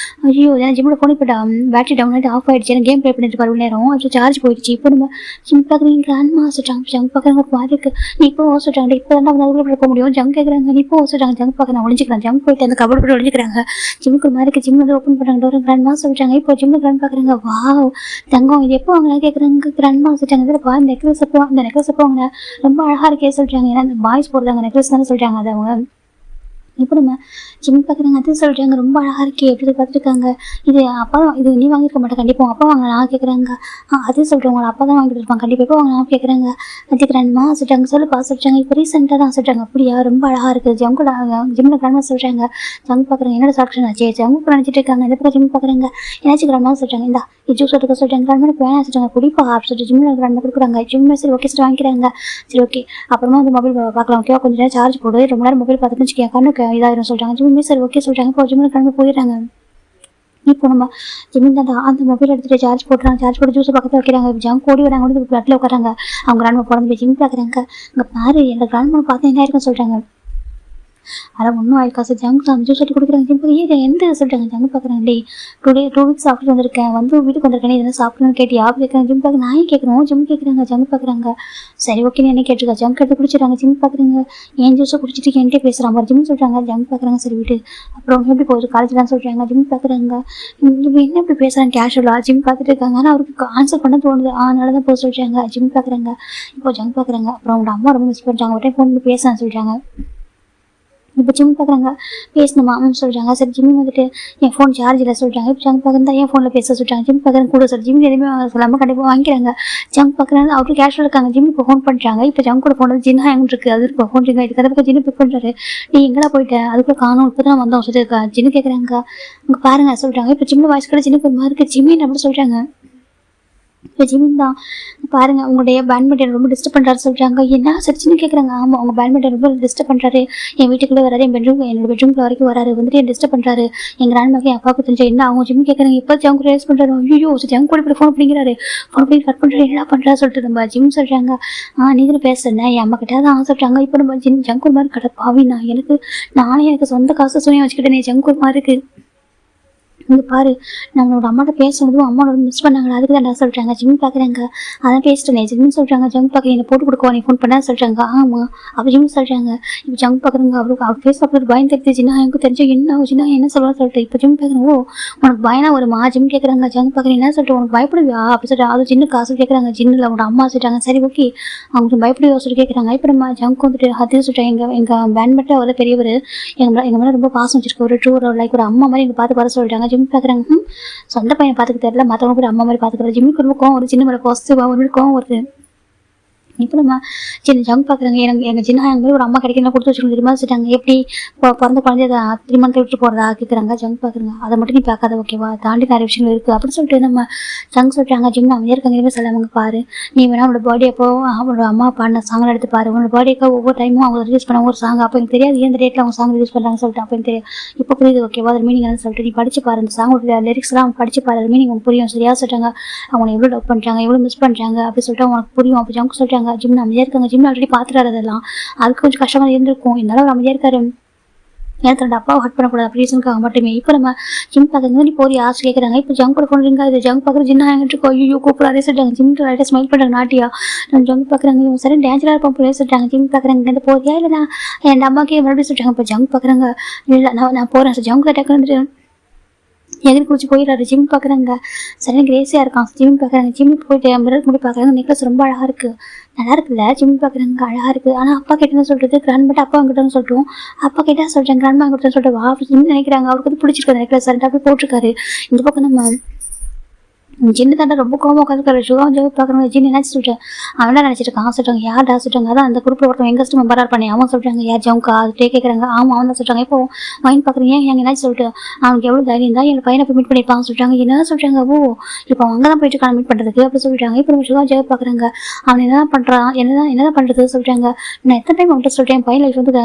[SPEAKER 1] ஐயோ ஏன்னா ஜிம்மோட ஃபோன் இப்போ பேட்டரி டவுன் ஆகிட்டு ஆஃப் ஆகிடுச்சு. ஏன்னா கேம் ப்ளே பண்ணிட்டு பாரு நேரம் அது சார்ஜ் போயிடுச்சு. இப்போ நம்ம ஜிம் பார்க்குறீங்க கிராண்ட்மா சொல்கிறாங்க. ஜங்க் பார்க்குறாங்க. ஒரு மாதிரி இருக்குது. நீ இப்போ சொல்கிறாங்க. இப்போ தான் வந்து அதுக்குள்ளே போக முடியும். ஜங்க் கேட்குறாங்க. நீ இப்போ சொல்கிறாங்க. ஜங்க் பார்க்குறாங்க. ஒழிஞ்சிக்கிறாங்க. ஜங்க் போயிட்டு அந்த கபடி போட்டு ஒழிஞ்சிக்கிறாங்க. ஜிம்முக்கு மாதிரி ஜிம் வந்து ஓப்பன் பண்ணுறாங்க. டோர் கிராண்ட்மா சொல்கிறாங்க. இப்போ ஜிம்மு கிராண்ட் பார்க்குறாங்க. வாவ் தங்கம் இது எப்போ வாங்கினா கேட்குறாங்க. கிராண்ட்மா சொல்கிறாங்க. இதில் பா நெக்லஸ் எப்போ வாங்கினா ரொம்ப அழகாக இருக்கே சொல்கிறாங்க. ஏன்னா அந்த பாய்ஸ் போடுறாங்க நெக்லஸ் தானே சொல்கிறாங்க. அது அவங்க இப்போ நம்ம ஜிம் பார்க்குறாங்க. அது சொல்கிறாங்க. ரொம்ப அழகாக இருக்கே எப்படி பார்த்துருக்காங்க. இது அப்பா இது நீ வாங்கியிருக்க மாட்டேன் கண்டிப்பாக அப்பா வாங்கினா கேட்குறாங்க. அது சொல்கிறவங்க அப்பா தான் வாங்கிட்டு இருப்பாங்க கண்டிப்பாக எப்போ வாங்கினா கேட்குறாங்க. அது கிராண்ட்மா சொல்கிறாங்க. சொல்லுப்பா சொல்கிறாங்க. இப்போ ரீசெண்டாக தான் சொல்கிறாங்க. அப்படியா ரொம்ப அழகாக இருக்குது ஜங்கோட ஜிம்மில் கிராண்ட்மா சொல்கிறாங்க. ஜங்க் பார்க்குறாங்க. என்னோட சாக்ஷன் ஆச்சு ஜங்கு நினச்சிட்டு இருக்காங்க. இந்த பக்கம் ஜிம் பார்க்குறாங்க. என்னாச்சு கிராண்ட்மா சொல்கிறாங்க. இந்த ஜூஸ் எடுக்க சொல்கிறாங்க. கிராண்ட்மா வேணாம் சொல்கிறாங்க. குடிப்பா அப்படி சொல்லிட்டு ஜிம்மில் கிராண்ட்மா கொடுக்குறாங்க. ஜிம்மில் சரி ஓகே சார் வாங்கிக்கிறாங்க. சரி ஓகே அப்புறமா வந்து மொபைல் பார்க்கலாம் ஓகேவா கொஞ்சம் நேரம் சார்ஜ் போடு ரொம்ப நேரம் மொபைல் பார்த்துட்டு வச்சுக்கேன் கண்ணுக்கு இதாகிடும் சொல்கிறாங்க. ஜிம்மே சரி ஓகே சொல்கிறாங்க. இப்போ ஜிம்மில் கிளம்பி போயிடுறாங்க. இப்போ நம்ம ஜிம்மில் தான் அந்த மொபைல் எடுத்துகிட்டு சார்ஜ் போட்டுறாங்க. சார்ஜ் போட்டு ஜூஸ் பக்கத்தில் வைக்கிறாங்க. ஜங்க் ஓடி வராங்க. வந்து பிளட்டில் உட்காராங்க. அவங்க கிராண்ட்மா பிறந்து போய் ஜிம் பார்க்குறாங்க. இங்கே பாரு எங்கள் கிராண்ட்மா பார்த்து என்ன இருக்குன்னு சொல்கிறாங்க. ஆனால் ஒன்றும் ஆயிருக்கா சார் ஜங்க் தான் ஜூஸ் எடுத்து கொடுக்குறாங்க. ஜிம் பார்க்க எந்த சொல்கிறாங்க. ஜங்க் பார்க்குறாங்க. டே 2 வீக்ஸ் சாப்பிட்டு வந்திருக்கேன் வந்து வீட்டுக்கு வந்திருக்கேன் இதெல்லாம் சாப்பிடணும்னு கேட்டியா அப்படி கேட்குறாங்க. ஜிம் பார்க்க நான் கேட்குறோம். ஜிம் கேட்குறாங்க. ஜங்க் பார்க்குறாங்க. சரி ஓகேன்னு என்ன கேட்டிருக்கா. ஜங்க் எடுத்து குடிச்சிடறாங்க. ஜிம் பார்க்குறாங்க. என் ஜூஸை குடிச்சிட்டு என்கிட்ட பேசுகிறாங்க. ஜிம் சொல்கிறாங்க. ஜங்க் பார்க்குறாங்க. சரி விட்டு அப்புறம் எப்படி போகுது காலேஜ் தான் சொல்கிறாங்க. ஜிம் பார்க்குறாங்க. என்ன இப்படி பேசுகிறாங்க கேஷுவலாக ஜிம் பார்த்துட்டு இருக்காங்க. ஆனால் அவருக்கு ஆன்சர் பண்ண தோணுது. அதனால தான் போக சொல்கிறாங்க. ஜிம் பார்க்குறாங்க. இப்போ ஜங்க் பார்க்குறாங்க. அப்புறம் அவங்க அம்மா ரொம்ப மிஸ் பண்ணுறாங்க. ஒரு டைம் ஃபோன் பண்ணி பேசுகிறேன்னு சொல்கிறாங்க. இப்போ ஜிம் பார்க்குறாங்க பேசணுமா சொல்கிறாங்க. சரி ஜிம் வந்துட்டு என் ஃபோன் சார்ஜ் இல்லை சொல்கிறாங்க. இப்போ ஜங்க் பார்க்குறதா என் ஃபோனில் பேச சொல்கிறாங்க. ஜிம் பார்க்குறேன் கூட சார் ஜிம் எதுவுமே சொல்லாமல் கண்டிப்பாக வாங்கிக்கிறாங்க. ஜங்க் பார்க்குறாங்க அவருக்கு கேஷுவல் இருக்காங்க. ஜிம் இப்போ ஃபோன் பண்ணுறாங்க. இப்போ ஜங்க் கூட ஃபோன் ஜின்னா எங்க இருக்குது அது இப்போ ஃபோன் ரிங் ஆகிட்டு கதை ஜின்னு பிக் பண்ணுறாரு. நீ எங்கடா போயிட்டேன் அதுக்குள்ளே காணும் இப்போ தான் வந்தோம் சொல்லிட்டு ஜின்னு கேட்குறாங்க. அங்கே பாருங்க சொல்கிறாங்க. இப்போ ஜிம்மு வாய்ஸ் கூட ஜின்னு ஒரு மாதிரி இருக்குது ஜிம்மின்னு அப்படி சொல்கிறாங்க. இப்போ ஜிமின் தான் பாருங்கள் உங்களுடைய பேட்மிண்டன் ரொம்ப டிஸ்டர்ப் பண்ணுறாரு சொல்கிறாங்க. என்ன சரிச்சுன்னு கேட்குறாங்க. ஆமாம் அவங்க பேட்மிண்டன் ரொம்ப டிஸ்டர்ப் பண்ணுறாரு. என் வீட்டுக்குள்ளே வராரு என்னோட பெட்ரூம்ல வரைக்கும் வராரு வந்துட்டு என் டிஸ்டர்ப் பண்ணுறாரு. எங்கள் கிராண்ட்மாக்கு என் அப்பாவுக்கு தெரிஞ்ச என்ன அவங்க ஜிம் கேட்குறாங்க. இப்போ ஜங்க் ரிலீஸ் பண்ணுறாரு. ஐயோ ஜங்க் கூட இப்படி ஃபோன் பண்ணிக்கிறாரு. ஃபோன் பண்ணி கட் பண்ணுறாரு. என்ன பண்ணுறா சொல்லிட்டு நம்ம ஜிம் சொல்கிறாங்க. நீங்களும் பேசுறேன் என் அம்மா கிட்ட தான் சொல்கிறாங்க. இப்போ நம்ம ஜங்க் ஒரு மாதிரி கடை பாவினா எனக்கு சொந்த காசு சுனியை வச்சுக்கிட்டேன் ஜங்க் ஒரு மாதிரி இருக்குது. இங்கே பாரு நம்மளோட அம்மாட்ட பேசுனதும் அம்மாவோட மிஸ் பண்ணாங்களா அதுக்கு தான் சொல்கிறாங்க. ஜிம் பார்க்குறாங்க. அதான் பேசிட்டேன் ஜிம்னு சொல்கிறாங்க. ஜங்க் பார்க்க என்னை போட்டு கொடுக்குவா நீ ஃபோன் பண்ண சொல்கிறாங்க. ஆமாம் அப்போ ஜிம் சொல்கிறாங்க. இப்போ ஜங்க் பார்க்குறாங்க. அவர் ஃபேஸ் பார்க்குறது பயம் தெரிஞ்சு ஜின்னா எனக்கு தெரிஞ்சு என்ன ஆகுச்சுன்னா என்ன சொல்லுவா சொல்லிட்டு இப்போ ஜிம் பார்க்குறேன். ஓ உனக்கு பயனா வருமா ஜிம் கேட்குறாங்க. ஜங்க் பார்க்குறேன் என்ன சொல்லிட்டு உனக்கு பயப்படுவியா அப்படி சொல்லிட்டு அது ஜின்னு காசு கேட்குறாங்க. ஜின்னில் அவங்களோட அம்மா சொல்லிட்டாங்க. சரி ஓகே அவங்க பயப்படுவா சொல்லிட்டு கேட்குறாங்க. இப்போ நம்ம ஜங்க் வந்துட்டு அது சொல்லிட்டாங்க. எங்கள் பேட்மிண்டன் அவர் பெரியவர் எங்கள் மேலே ரொம்ப பாசம் வச்சிருக்க ஒரு ட்ரூ லைக் ஒரு அம்மா மாதிரி எங்கள் பார்த்து சொல்லிட்டாங்க. ஜிம் பார்க்குறாங்க. சொந்த பையன் பார்த்துக்க தெரியல மற்றவங்க கூட அம்மா மாதிரி பார்த்துக்கிறாரு. ஜிம்முக்கு ரொம்ப கோவம் ஒரு சின்ன மேலே பாசிட்டிவாக ஒரு கோவம் வருது. இப்போ நம்ம சின்ன ஜங்க் பார்க்குறாங்க. எங்கள் சின்ன எங்கள் ஒரு அம்மா கிடைக்கணும் கொடுத்து வச்சுக்கணும் தெரியுமா சொல்லிட்டாங்க. எப்படி பிறந்த குழந்தைய 3 மந்த் விட்டு போகிறதா கேட்குறாங்க. ஜங்க் பார்க்குறாங்க. அதை மட்டும் நீ பார்க்காத ஓகேவா தாண்டி நிறைய விஷயங்கள் இருக்குது அப்படின்னு சொல்லிட்டு நம்ம ஜங்க் சொல்லிட்டாங்க. ஜிம் அமைதியாக இருக்காங்க எதுவுமே சொல்லாமங்க பாரு நீ வேணா அவனோட பர்த்டே அப்போ அவனோட அம்மா பாடின சாங்கெல்லாம் எடுத்து பாரு. உன்னோட பர்த்டேக்கு ஒவ்வொரு டைமும் அவங்க ரிலீஸ் பண்ண ஒரு சாங் அப்போ எனக்கு தெரியாது எந்த டேட்டில் அவங்க சாங் ரிலீஸ் பண்ணுறாங்க சொல்லிட்டு அப்போ எனக்கு தெரியும் இப்போ புரியுது ஓகேவா அது மீனிங் என்ன சொல்லிட்டு நீ படிச்சு பாரு அந்த சாங்கோட லிரிக்ஸ்லாம் படிச்சு பாரு அது மீனிங் புரியும் சரியா சொல்லிட்டாங்க. அவங்க எவ்வளோ லவ் பண்ணுறாங்க எவ்வளோ மிஸ் பண்ணுறாங்க அப்படி சொல்லிட்டு அவங்களுக்கு புரியும். அப்போ ஜங்க் சொல்லிட்டாங்க. ஜிம் அமைதியாக இருக்காங்க. ஜிம் ஆல்ரெடி பார்த்துட்டாரு அதெல்லாம் அதுக்கு கொஞ்சம் கஷ்டமாக இருந்திருக்கும். இருந்தாலும் அவர் அமைதியாக இருக்காரு. எனக்கு ரெண்டு அப்பாவை ஹட் பண்ணக்கூடாது அப்படி ரீசனுக்காக மட்டுமே. இப்போ நம்ம ஜிம் பார்க்குறது நீ போய் ஆசை கேட்குறாங்க. இப்போ ஜங்க் கூட ஃபோன் ரிங்கா இது ஜங்க் பார்க்குற ஜின்னா எங்கிட்டு ஐயோ கூப்பிடாதே சொல்லிட்டாங்க. ஜிம் லைட்டாக ஸ்மைல் பண்ணுறாங்க நாட்டியா நம்ம ஜங்க் பார்க்குறாங்க. இவங்க சரி டேஞ்சராக இருப்போம் போய் சொல்லிட்டாங்க. ஜிம் பார்க்குறாங்க இந்த போறியா இல்லை நான் என் அம்மாக்கே மறுபடியும் சொல்லிட்டாங்க. இப்போ ஜங்க் பார்க்குறாங்க. இல்லை நான் போகிறேன் சார் ஜங்க் டக்கு வந்துட்டு எதிர்க்கு குடிச்சு போயிடுறாரு. ஜிம் பார்க்குறாங்க. சரி கிரேஸியாக இருக்கான். ஜிம் பார்க்குறாங்க. ஜிம் போயிட்டு மிரர் முடி பார்க்குறாங்க. நெக்லஸ் ரொம்ப அழகாக இருக்குது நல்லா இருக்குல்ல. ஜிம் பார்க்குறாங்க அழகாக இருக்குது. ஆனால் அப்பா கேட்டேன்னு சொல்கிறது கிராண்ட் மட்டும் அப்பா கிட்டன்னு சொல்லிட்டோம். அப்பா கேட்டால் சொல்கிறேன் கிராண்ட் கிட்டன்னு சொல்லிட்டு வா அப்படின்னு நினைக்கிறாங்க. அவருக்கு வந்து பிடிச்சிருக்காரு நெக்லஸ் சரண்டா போய் போட்டிருக்காரு. இந்த பக்கம் நம்ம ஜின்னு தாண்டா ரொம்ப கோவமாக உட்காந்துருக்காரு. சுகம் ஜோதி பார்க்குறவங்க ஜின்னு என்ன சொல்லிட்டேன் அவன் நினச்சிருக்கான் சொல்கிறாங்க. யார்டா சொல்கிறாங்க அதான் அந்த குரூப்பில் ஒருத்தவங்க எங்கஸ்ட் மெம்பராக பண்ணி அவன் சொல்கிறாங்க. யார் ஜவுக்கா அதுட்டே கேட்குறாங்க. ஆமாம் அவன் தான் சொல்கிறாங்க. இப்போ மைண்ட் பார்க்குறீங்க எங்கள் என்ன சொல்லிட்டு அவனுக்கு எவ்வளோ தைரியம் தான் என் பையனை போய் மீட் பண்ணியிருப்பாங்க சொல்கிறாங்க. என்ன சொல்கிறாங்க ஓ இப்போ அங்கே தான் போயிட்டு இருக்கான் மீட் பண்ணுறதுக்கு அப்படி சொல்லிட்டாங்க. இப்போ நம்ம சுகம் ஜோதி பார்க்குறாங்க. அவன் என்ன பண்ணுறான் என்னதான் பண்ணுறது சொல்கிறாங்க. நான் எத்தனை டைம் அவன்கிட்ட சொல்லிட்டேன் என் பையன் லைஃப் வந்து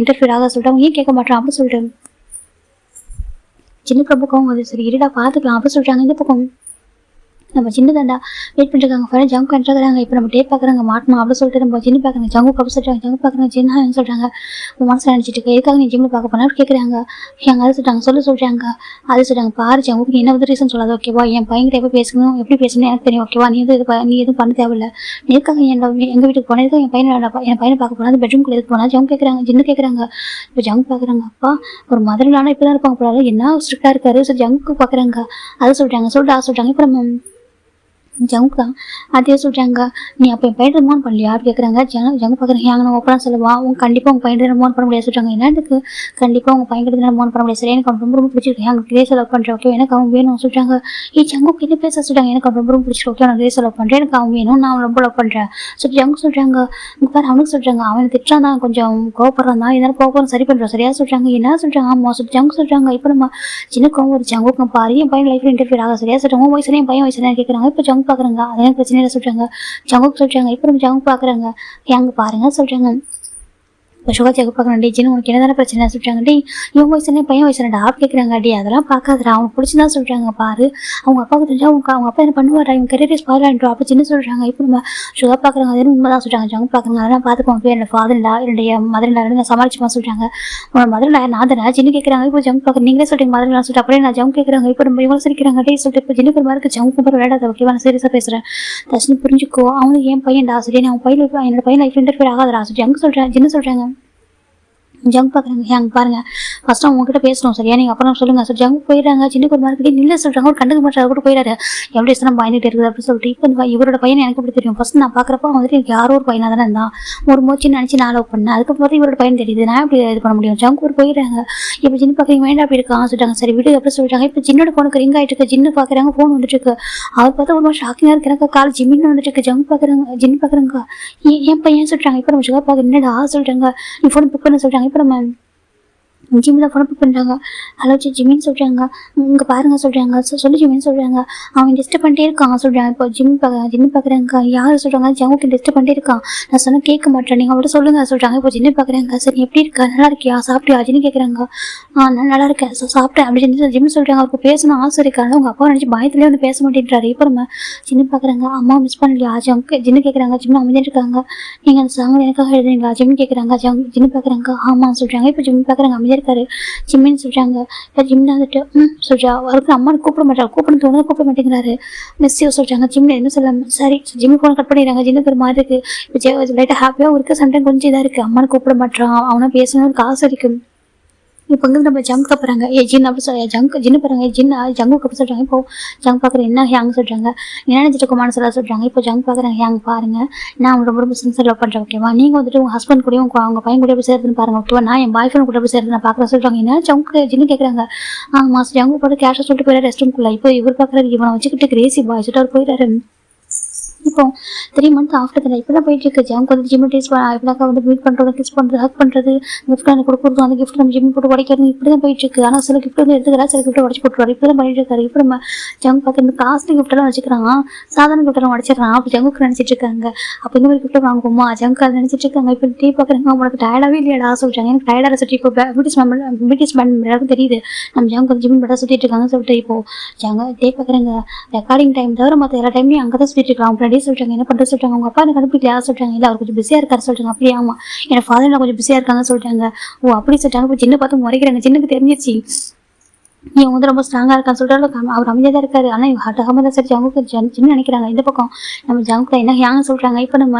[SPEAKER 1] இன்டர்ஃபியர் ஆக சொல்லிட்டு அவன் ஏன் கேட்க மாட்டான் அப்படி சொல்லிட்டு சின்ன ரொம்ப கோவம் அது சரி இருடா பார்த்துக்கலாம் அப்படி சொல்லிட்டாங்க. இந்த பக்கம் நம்ம சின்ன தாண்டா வெயிட் பண்ணிருக்காங்க. ஃபைனல் ஜங்க் பண்ணுறாங்க. இப்போ நம்ம டேட் பார்க்குறாங்க மாட்டணும் அப்படி சொல்லிட்டு நம்ம ஜின்னு பார்க்குறாங்க. ஜங்கு அப்படி சொல்கிறாங்க. ஜங்கு பார்க்குறாங்க ஜின்னா என்ன சொல்கிறாங்க மனசில் நினச்சிட்டு இருக்க எதுக்காக நீ ஜிம்மில் பார்க்க போனா கேட்குறாங்க. எங்கள் அது சொல்லிட்டாங்க சொல்கிறாங்க. அது சொல்கிறாங்க பாரு ஜங்குக்கு என்ன வந்து ரீசன் சொல்லாது ஓகேவா என் பையன்கிட்ட எப்போ பேசணும் எப்படி பேசணும் எனக்கு தெரியும் ஓகேவா நீ எதுவும் பண்ண தேவையில்லை எதுக்காக எங்கள் வீட்டுக்கு போனேன் எதுக்காக என் பையனை பார்க்க போனால் பெட்ரூம்குள்ளே எதுக்கு போனால் ஜங்கு கேட்குறாங்க. ஜின்னு கேட்குறாங்க. இப்போ ஜங்கு பார்க்குறாங்க. அப்பா ஒரு மதுரையிலான இப்போ தான் இருப்பாங்க போல என்ன ஸ்ட்ரிக்டாக இருக்காரு சரி ஜங்குக்கு பார்க்குறாங்க. அது சொல்லிட்டாங்க சொல்லிட்டு இப்போ நம்ம ஜங்க் தான் அதே சொல்கிறாங்க. நீ அப்போ என் பையன் ரிமோன் பண்ணலையா அப்படி கேட்குறாங்க. ஜங்க் பார்க்குறேன் ஏங்க நான் ஓப்பனாக சொல்லுவா அவங்க கண்டிப்பாக உங்கள் பையன் ரிமோன் பண்ண முடியாது சொல்கிறாங்க. என்னத்துக்கு கண்டிப்பாக உங்கள் பையன் கிட்ட ரிமோன் பண்ண முடியாது சரி எனக்கு அவன் ரொம்ப பிடிச்சிருக்கு எனக்கு ரேஸ் லவ் பண்ணுறேன் ஓகே எனக்கு அவன் வேணும் சொல்கிறாங்க. ஜங்கு கிட்ட பேச சொல்கிறாங்க. எனக்கு அவன் ரொம்ப பிடிச்சிருக்கு ஓகே நான் ரேஸ் லவ் பண்ணுறேன் எனக்கு அவன் வேணும் நான் அவன் ரொம்ப லவ் பண்ணுறேன் சொல்லி ஜங்கு சொல்கிறாங்க. உங்கள் பேர் அவனுக்கு சொல்கிறாங்க. அவனை திட்டான் தான் கொஞ்சம் கோவப்படுறான் தான் இருந்தாலும் கோவப்படுற சரி பண்ணுறோம் சரியா சொல்கிறாங்க. என்ன சொல்கிறாங்க ஆமாம் சொல்லி ஜங்கு சொல்கிறாங்க. இப்போ நம்ம சின்ன கோவம் ஒரு ஜங்குக்கு பாரு என் பையன் லைஃப்பில் இன்டர்ஃபியர் ஆக சரியா சொல்கிறாங்க. உன் வயசுல என் பையன் வயசுல கேட்குறாங்க. இப்போ ஜங்கு பார்க்குறாங்க. அதே பிரச்சனை சொல்றாங்க. ஜங்கு சொல்றாங்க. இப்போ நம்ம ஜங்கு பார்க்குறாங்க. எங்க பாருங்க சொல்றாங்க. இப்போ சுகா ஜங்கு பார்க்குறேன் ஜின்னு உனக்கு என்னதான பிரச்சனை சொல்கிறாங்க. டே இவங்க வயசுல பையன் வயசுலடா ஆப் கேட்குறாங்க. டே அதெல்லாம் பார்க்காதடா அவனுக்கு பிடிச்சிதான் சொல்கிறாங்க பாரு அவங்க அப்பாவுக்கு தெரிஞ்சா அவங்க அப்பா என்ன பண்ணுவாரா இவங்க கரியர் பாருன்றோம் அப்போ சின்ன சொல்கிறாங்க. இப்போ நம்ம சுகா பார்க்குறாங்க அதே உண்மை தான் சொல்கிறாங்க. ஜங்கு பார்க்குறாங்க அதெல்லாம் பார்த்துக்கோங்க என்னோட ஃபாதர்லா என்னுடைய மதர்லா நான் சமாளிச்சுமா சொல்கிறாங்க. உன்னோட மதர்லா நான் தானே சின்ன கேட்குறாங்க. இப்போ ஜங்கு பார்க்குறேன் நீங்களே சொல்கிறீங்க மதர்லாம் சொல்லிட்டு அப்படியே நான் ஜங்கு கேட்குறாங்க. இப்போ நம்ம இவங்க சொல்லிக்கிறாங்க. டே சொல்லிட்டு இப்போ ஜின்னு மாதிரி ஜங்கு கும்பர் விளையாடாத ஓகேவா நான் சீரியஸாக பேசுகிறேன் தர்ஷினி புரிஞ்சுக்கோ அவனுக்கு என் பையன்டா சரி நான் பையன் என்னோட பையன் லைஃப் இன்டர்ஃபியர் ஆகாதரா சொல்லி ஜங்கு சொல்கிறேன் ஜின்னு சொல்கிறாங்க. ஜங்க் பார்க்குறாங்க. ஏங்க பாருங்க ஃபர்ஸ்ட் அவங்ககிட்ட பேசணும் சரியா, நீங்கள் அப்புறம் சொல்லுங்க சார். ஜங்க் போயிடுறாங்க. சின்ன ஒரு மார்க்கெட்டே நில்ல சொல்கிறாங்க. ஒரு கண்டுக்க மாட்டாரு கூட போயிடாரு. எப்படி சார் பயந்துட்டு இருக்குது அப்படின்னு சொல்லிட்டு இப்போ இவரோட பையன் எனக்கு எப்படி தெரியும்? ஃபர்ஸ்ட் நான் பார்க்குறப்ப வந்துட்டு எனக்கு யாரோ ஒரு பையனாக தானே இருந்தான். ஒரு மூச்சு நினச்சி நான் லவ் பண்ணேன். அதுக்கப்புறம் இவரோட பையன் தெரியுது. நான் எப்படி இது பண்ண முடியும்? ஜங்க் ஒரு போயிடுறாங்க. இப்போ ஜின்னு பார்க்குறீங்க வேண்டாம் அப்படி இருக்கான் சொல்லிட்டாங்க. சரி விடு அப்படி சொல்லிட்டாங்க. இப்போ ஜின்னோட ஃபோனுக்கு ரிங் ஆகிட்டு இருக்கு. ஜின்னு பார்க்குறாங்க ஃபோன் வந்துட்டு இருக்கு. அவர் பார்த்தா ஒரு மாதிரி ஷாக்கிங்காக இருக்கு. எனக்கு கால் ஜிம்மின்னு வந்துட்டு இருக்கு. ஜங்க் பார்க்குறாங்க. ஜின்னு பார்க்குறாங்க என் பையன் சொல்லிட்டாங்க. இப்போ நம்ம சுகா பார்க்க என்னடா சொல்லிட்டாங்க. நீ ஃபோன் புக் பண்ண சொல்லிட்டாங்க. இப்போ நம்ம ஜிம்மில் ஃபோனை புக் பண்ணுறாங்க. ஹலோ ஜிம்மின்னு சொல்கிறாங்க. இங்கே பாருங்க சொல்கிறாங்க. சொல்லி ஜிம்மின்னு சொல்கிறாங்க. அவன் டிஸ்டர்ப் பண்ணிட்டே இருக்கான் சொல்கிறாங்க. இப்போ ஜிம்மு பார்க்குறாங்க. யார் சொல்கிறாங்க? ஜவுக்கு டிஸ்டர்ப் பண்ணிட்டே இருக்கான். நான் சொன்னால் கேட்க மாட்டேன், நீங்கள் அவர்கிட்ட சொல்லுங்கள் சொல்கிறாங்க. இப்போ ஜின்னு பார்க்குறாங்க. சரி எப்படி இருக்கா? நல்லா இருக்கியா? சாப்பிட்டியா? ஜின்னு கேட்குறாங்க. நான் நல்லா இருக்கேன் சாப்பிட்டேன் அப்படின்னு ஜிம்மு சொல்கிறாங்க. அவருக்கு பேசணும் ஆசை இருக்காங்க. அவங்க அப்பா நினச்சி பயத்துலேயே வந்து பேச மாட்டேன்றாரு. இப்போ நம்ம ஜின்னு பார்க்குறாங்க. அம்மா மிஸ் பண்ணலையா? ஜின்னு கேட்குறாங்க. ஜிம்மு அமைதியாக இருக்காங்க. நீங்கள் அந்த சாங் எனக்காக எழுதுறீங்களா? ஜிம்மு கேட்குறாங்க. ஜின்னு பார்க்குறாங்க. ஆமாம் சொல்கிறாங்க. இப்போ ஜிம்மு பார்க்குறாங்க. அமைதியாக இருக்காரு. ஜிம்மின்னு சொல்கிறாங்க. இப்போ ஜிம்மில் வந்துட்டு சொல்கிறா அவருக்கு அம்மா கூப்பிட மாட்டாங்க. கூப்பிட மாட்டேங்கிறாரு. மிஸ்ஸியோ சொல்கிறாங்க. ஜிம்மில் என்ன சொல்ல சரி ஜிம்மி ஃபோன் கட் பண்ணிடுறாங்க. ஜின்னுக்கு ஒரு மாதிரி இருக்குது. இப்போ லைட்டாக ஹாப்பியாகவும் இருக்குது. சம்டைம் கொஞ்சம் இதாக இருக்குது. அம்மானு கூப்பிட மாட்டான். அவனை பேசணும்னு காசு இருக்குது. இப்போ வந்து நம்ம ஜங்க் போகிறாங்க. ஜின் அப்படி ஜின்னு போகிறாங்க. ஜங்குக்கு அப்படி சொல்கிறாங்க. இப்போ ஜங்க் பார்க்குற என்ன ஹேங் சொல்கிறாங்க. என்ன நினச்சிட்டு குமான்னு சொல்கிறாங்க. இப்போ ஜங்க் பார்க்குறாங்க. ஹேங் பாருங்கள் நான் அவங்க ரொம்ப சின்சர் லவ் பண்ணுறேன் ஓகேவா. நீங்கள் வந்துட்டு உங்கள் ஹஸ்பண்ட் கூட அவங்க பையன் கூட எப்படி சேர்த்துன்னு பாருங்க ஓகேவா. நான் என் பாய் ஃப்ரெண்ட் கூட எப்படி சேர்த்து நான் பார்க்குறேன் சொல்கிறாங்க. என்ன ஜங்க் ஜின்னு கேட்குறாங்க. மாஸ்டர் ஜங்கு போட்டு கேஷை சொல்லிட்டு போயிடாரு ரெஸ்ட் ரூம்குள்ளே. இப்போ இவர் பார்க்குறாரு. இவனை வச்சுக்கிட்டு கிரேசி பாய் சொல்லிட்டு அவர் போயிடாரு. இப்போ 3 months ஆஃப்டர் தான் இப்போ தான் போயிட்டு இருக்கு. ஜங்க் வந்து ஜிம் டேஸ் இப்படிக்கா வந்து மீட் பண்ணுறது, கிஸ் பண்ணுறது, ஹக் பண்ணுறது, கிஃப்ட் எனக்கு கொடுக்குறது, அந்த கிஃப்ட் நம்ம ஜிம் போட்டு உடைக்கிறது இப்படி தான் போயிட்டு இருக்கு. ஆனால் சில கிஃப்ட் வந்து எடுத்துக்கிறா, சில கிஃப்ட் உடச்சு போட்டுருவாரு. இப்படி தான் பண்ணிட்டு இருக்காரு. இப்போ நம்ம ஜங்க் பார்த்து இந்த காஸ்ட்லி கிஃப்டெல்லாம் வச்சுக்கிறான், சாதாரண கிஃப்டெல்லாம் உடச்சிடறான். அப்போ ஜங்குக்கு நினச்சிட்டு இருக்காங்க. அப்போ இந்த மாதிரி கிஃப்ட்டை வாங்குவோமா ஜங்க் அதை நினச்சிட்டு இருக்காங்க. இப்போ டீ பார்க்குறாங்க. உனக்கு டயர்டாகவே இல்லையாடா சொல்லிட்டாங்க. எனக்கு டயர்டாக சொல்லி இப்போ பியூட்டிஸ் பேண்ட் எல்லாருக்கும் தெரியுது நம்ம ஜங்க் வந்து ஜிம் பட்டா சுற்றிட்டு இருக்காங்கன்னு சொல்லிட்டு இப்போ ஜங்க டே பார்க்குறாங்க. ரெக்கார்டிங் டைம் தவிர மற்ற எல்லா டைம்லையும் அங்கே தான் சுற்றிட்டு இருக்கலாம். அப்படியே சொல்லிட்டாங்க. என்ன பண்ணுறது சொல்லிட்டாங்க. அவங்க அப்பா எனக்கு அனுப்பிக்கலையா சொல்லிட்டாங்க. இல்லை அவர் கொஞ்சம் பிஸியாக இருக்காரு சொல்லிட்டாங்க. அப்படியே ஆமாம் என்னோட ஃபாதர் கொஞ்சம் பிஸியாக இருக்காங்க சொல்லிட்டாங்க. ஓ அப்படி சொல்லிட்டாங்க. இப்போ சின்ன பார்த்து முறைக்கிறாங்க. சின்னக்கு தெரிஞ்சிருச்சு இவன் வந்து ரொம்ப ஸ்ட்ராங்காக இருக்கான்னு சொல்லிட்டு அவர் அமைதியாக தான் இருக்காரு. ஆனால் இவங்க ஹட்டாகாம தான் சரி ஜங்குக்கு சின்ன நினைக்கிறாங்க. இந்த பக்கம் நம்ம ஜங்குக்கு என்ன ஹேங் சொல்கிறாங்க. இப்போ நம்ம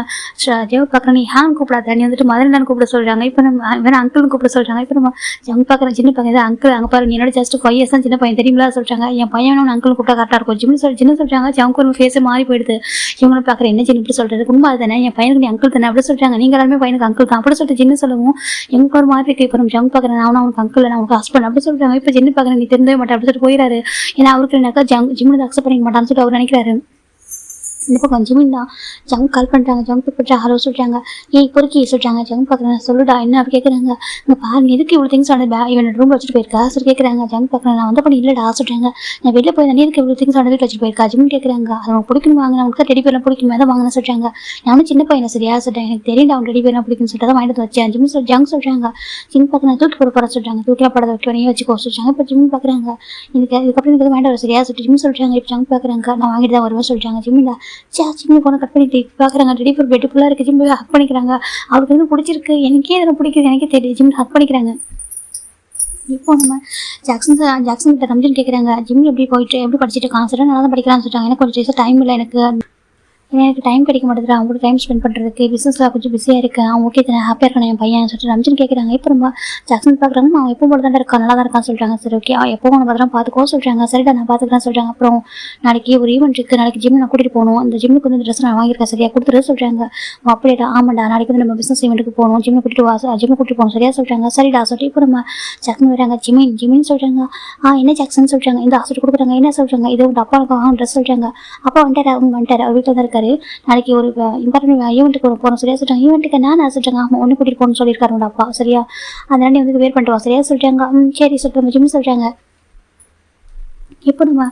[SPEAKER 1] ஜெவ் பார்க்குறோம். நீ ஹேங் கூப்பிடாத, நீ வந்துட்டு மதுரன் கூப்பிட சொல்கிறாங்க. இப்போ நம்ம வேணா அங்கிள்னு கூப்பிட சொல்கிறாங்க. இப்போ நம்ம ஜங்கு பார்க்குறேன். சின்ன பையன் தான் அங்கிள் அங்கே பாரு, என்னோட ஜஸ்ட் 5 years தான் சின்ன பையன் தெரியுங்களா சொல்கிறாங்க. என் பையன் ஒன்று அங்கிள் கூப்பிட்டா கரெக்டாக இருக்கும். சின்ன சொல்கிறாங்க. ஜங்கு ஒரு ஃபேஸை மாறி போயிடுது. இவங்களும் பார்க்குறேன். என்ன சின்ன இப்படி சொல்கிறது உண்மை அதுதானே, என் பையனுக்கு நீ அங்கிள் தானே அப்படி சொல்கிறாங்க. நீங்கள் எல்லாருமே பையனுக்கு அங்கிள் தான் அப்படி சொல்லிட்டு சின்ன சொல்லவும் எங்களுக்கு ஒரு மாதிரி இருக்குது. இப்போ நம்ம ஜங்கு பார்க்குறேன். நான் அவனுக்கு அங்கிள் நான் அவனுக்கு ஹஸ்பண்ட் அப்படி சொல்கிறாங்க. இப்போ சின்ன பார்க்குறேன். நீ தெரிஞ்சவே மாட்டேன் அப்படி சொல்லிட்டு போயிடாரு. ஏன்னா அவருக்கு என்னக்கா ஜிம்மில் அக்செப்ட் பண்ணிக்க மாட்டான்னு சொல்லிட்டு அவர் நினைக்கிறாரு. இந்த பக்கம் ஜிமின் தான் ஜங்க் கால் பண்ணுறாங்க. ஜங்க் போட்டு ஹலோ சொல்கிறாங்க. ஏன் பொறுக்கி சொல்கிறாங்க. ஜங்க் பார்க்குறேன். சொல்லுடா என்ன அப்படி கேட்குறாங்க. இங்கே பாருங்க எதுக்கு இவ்வளோ திங்ஸ் ஆனது இவன் ரூமில் வச்சுட்டு போயிருக்கா சொல்லி கேட்குறாங்க. ஜங்க் பார்க்குறேன். நான் வந்து பண்ணி இல்லைடா சொல்கிறாங்க. நான் வெளில போய் எதுக்கு இவ்வளோ திங்ஸ் ஆனது வீட்டில் வச்சுட்டு போயிருக்கா ஜிமின் கேட்குறாங்க. அது அவங்க பிடிக்கும் வாங்கினா அவனுக்கு டெடி பேர்லாம் பிடிக்குமே தான் வாங்கினா சொல்கிறாங்க. நானும் சின்ன பையனை சரியா சொல்கிறேன். எனக்கு தெரியல அவன் டெடி பேர்லாம் பிடிக்குன்னு சொல்லிட்டு தான் வாங்கிட்டு வச்சேன். ஜங்க் சொல்கிறாங்க. ஜிம் பார்க்குறேன். தூக்கி போட சொல்கிறாங்க. தூக்கிலாம் படத்தை வைக்க நீ வச்சுக்கோ சொல்கிறாங்க. இப்போ ஜிம் பார்க்குறாங்க. இதுக்கப்புறம் எனக்கு வாங்கிட்டு வர சரியா சொல்லிட்டு ஜிம் சொல்கிறாங்க. இப்போ ஜங்க் பார்க்குறாங்க. நான் வாங்கிட்டு தான் வருவேன் சொல்கிறாங்க. ஜிம்மில் ஜிம்மி கட் பண்ணிட்டு பார்க்குறாங்க. ரெடி ஃபார் பெட் ஃபுல்லாக இருக்குது. ஜிம் ஹக் பண்ணிக்கிறாங்க. அவருக்கு வந்து பிடிச்சிருக்கு. எனக்கே இதில் பிடிக்குது எனக்கே தெரியும். ஜிம் ஹக் பண்ணிக்கிறாங்க. இப்போ நம்ம ஜாக்சன் கிட்ட ரம்ஜன் கேட்குறாங்க. ஜிம் எப்படி போயிட்டு எப்படி படிச்சுட்டு இருக்கான் சார். நல்லா தான் படிக்கலாம்னு சொல்லிட்டாங்க. எனக்கு கொஞ்சம் டைம் இல்லை எனக்கு டைம் கிடைக்க மாட்டேங்குது அவங்க கூட டைம் ஸ்பெண்ட் பண்ணுறதுக்கு. பிஸ்னஸில் கொஞ்சம் பிஸியாக இருக்கேன். அவன் ஓகே தானே ஹாப்பியாக இருக்கான் என் பையன் சொல்லிட்டு ரம்ஜன் கேட்குறாங்க. இப்போ நம்ம ஜாக்சன் பார்க்குறாங்க. அவன் எப்போ போல தான் இருக்கான் நல்லா தான் இருக்கான்னு சொல்கிறாங்க. சரி ஓகே எப்போ அவனை பத்திரம் பார்த்துக்கோ சொல்கிறாங்க. சரிடா நான் பார்த்துக்கிறேன்னு சொல்கிறாங்க. அப்புறம் நாளைக்கு ஒரு ஈவெண்ட் இருக்குது. நாளைக்கு ஜிம் நான் கூட்டிகிட்டு போகணும். அந்த ஜிம்முக்கு வந்து ட்ரெஸ் நான் வாங்கியிருக்கேன் சரியா கொடுத்துட்டு சொல்கிறாங்க. அப்படியேடா ஆமாண்டா நாளைக்கு வந்து நம்ம பிஸ்னஸ் ஈவெண்ட்டுக்கு போகணும். ஜிம்மை கூட்டிகிட்டு போகணும் சரியா சொல்கிறாங்க. சரிடா சொல்லிட்டு இப்போ நம்ம ஜாக்சன் வராங்க. ஜிமின்னு சொல்கிறாங்க. என்ன ஜாக்சன் சொல்கிறாங்க. இந்த ஹாஸ்பிட்டல் கொடுக்குறாங்க. என்ன சொல்கிறாங்க. இது உங்கள் அப்பாவுக்கு ட்ரெஸ் சொல்கிறாங்க. அப்பா வந்துட்டார் அவர் வீட்டில் தான் இருக்காரு. நாளைக்கு ஒரு இம்பார்ட்டன்ட் ஈவெண்ட்டுக்கு போகணும் சரியா சொல்லிட்டாங்க. ஈவெண்ட்டுக்கு நான் சொல்கிறாங்க. அவன் ஒன்று கூட்டிகிட்டு போகணும்னு சொல்லியிருக்காரு உங்களோட அப்பா சரியா. அதனால நீ வந்து வேர் பண்ணிட்டு வா சரியா சொல்கிறாங்க. சரி சொல்லிட்டு ஜிம் சொல்கிறாங்க. இப்போ நம்ம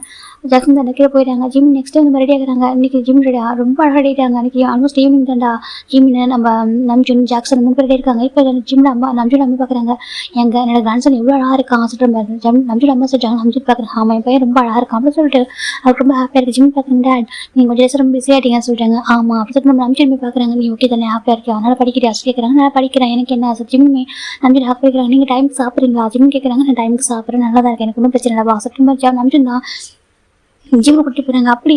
[SPEAKER 1] ஜாக்சன் தான் கீழே போயிட்டாங்க. ஜிம் நெக்ஸ்ட் டைம் நம்ம ரெடி ஆகிறாங்க. இன்றைக்கி ஜிம் ரெடியா ரொம்ப அழகாக ரெடி ஆகிட்டாங்க. அன்றைக்கி ஆல்மோஸ்ட் ஈவினிங் தான்டா. ஜிம்னு நம்ம நம்ஜுன் ஜாக்சன் 3 பேர் ரெடி இருக்காங்க. இப்போ ஜிம்மில் நம்ஜுன் அம்மா பார்க்குறாங்க. என்னோட கிராண்ட்சன் எவ்வளோ அழகாக இருக்காங்க சொல்லிட்டு நம்ஜுன் அம்மா சொல்கிறாங்க. நம்ஜுன் பார்க்குறேன். ஆமாம் என் பையன் ரொம்ப அழகாக இருக்கான் அப்படின்னு சொல்லிட்டு அவருக்கு ரொம்ப ஹாப்பியாக இருக்குது. ஜிம் பார்க்குறேன். டேட் நீங்கள் கொஞ்சம் ரொம்ப பிஸி ஆகிட்டீங்கன்னு சொல்லிட்டாங்க. ஆமாம் அப்படி சொல்லிட்டு நம்ம நம்ஜுன் பார்க்குறாங்க. நீ ஓகே தானே ஹாப்பியாக இருக்கா அதனால் படிக்கிறியா கேட்குறாங்க. நான் படிக்கிறேன் எனக்கு என்ன ஜிம்மே நம்ஜுன் ஹாப்பியாக இருக்கிறாங்க. நீங்கள் டைமுக்கு சாப்பிட்றீங்களா ஜிம் கேட்குறாங்க. நான் டைமுக்கு சாப்பிட்றேன் நல்லா தான் இருக்கேன் எனக்கு ஒன்றும் பிரச்சனை இல்லை. செப்டம்பர் நம்ஜுன் தான் ஜிம்முக்கு கூட்டிட்டு போறாங்க. அப்படி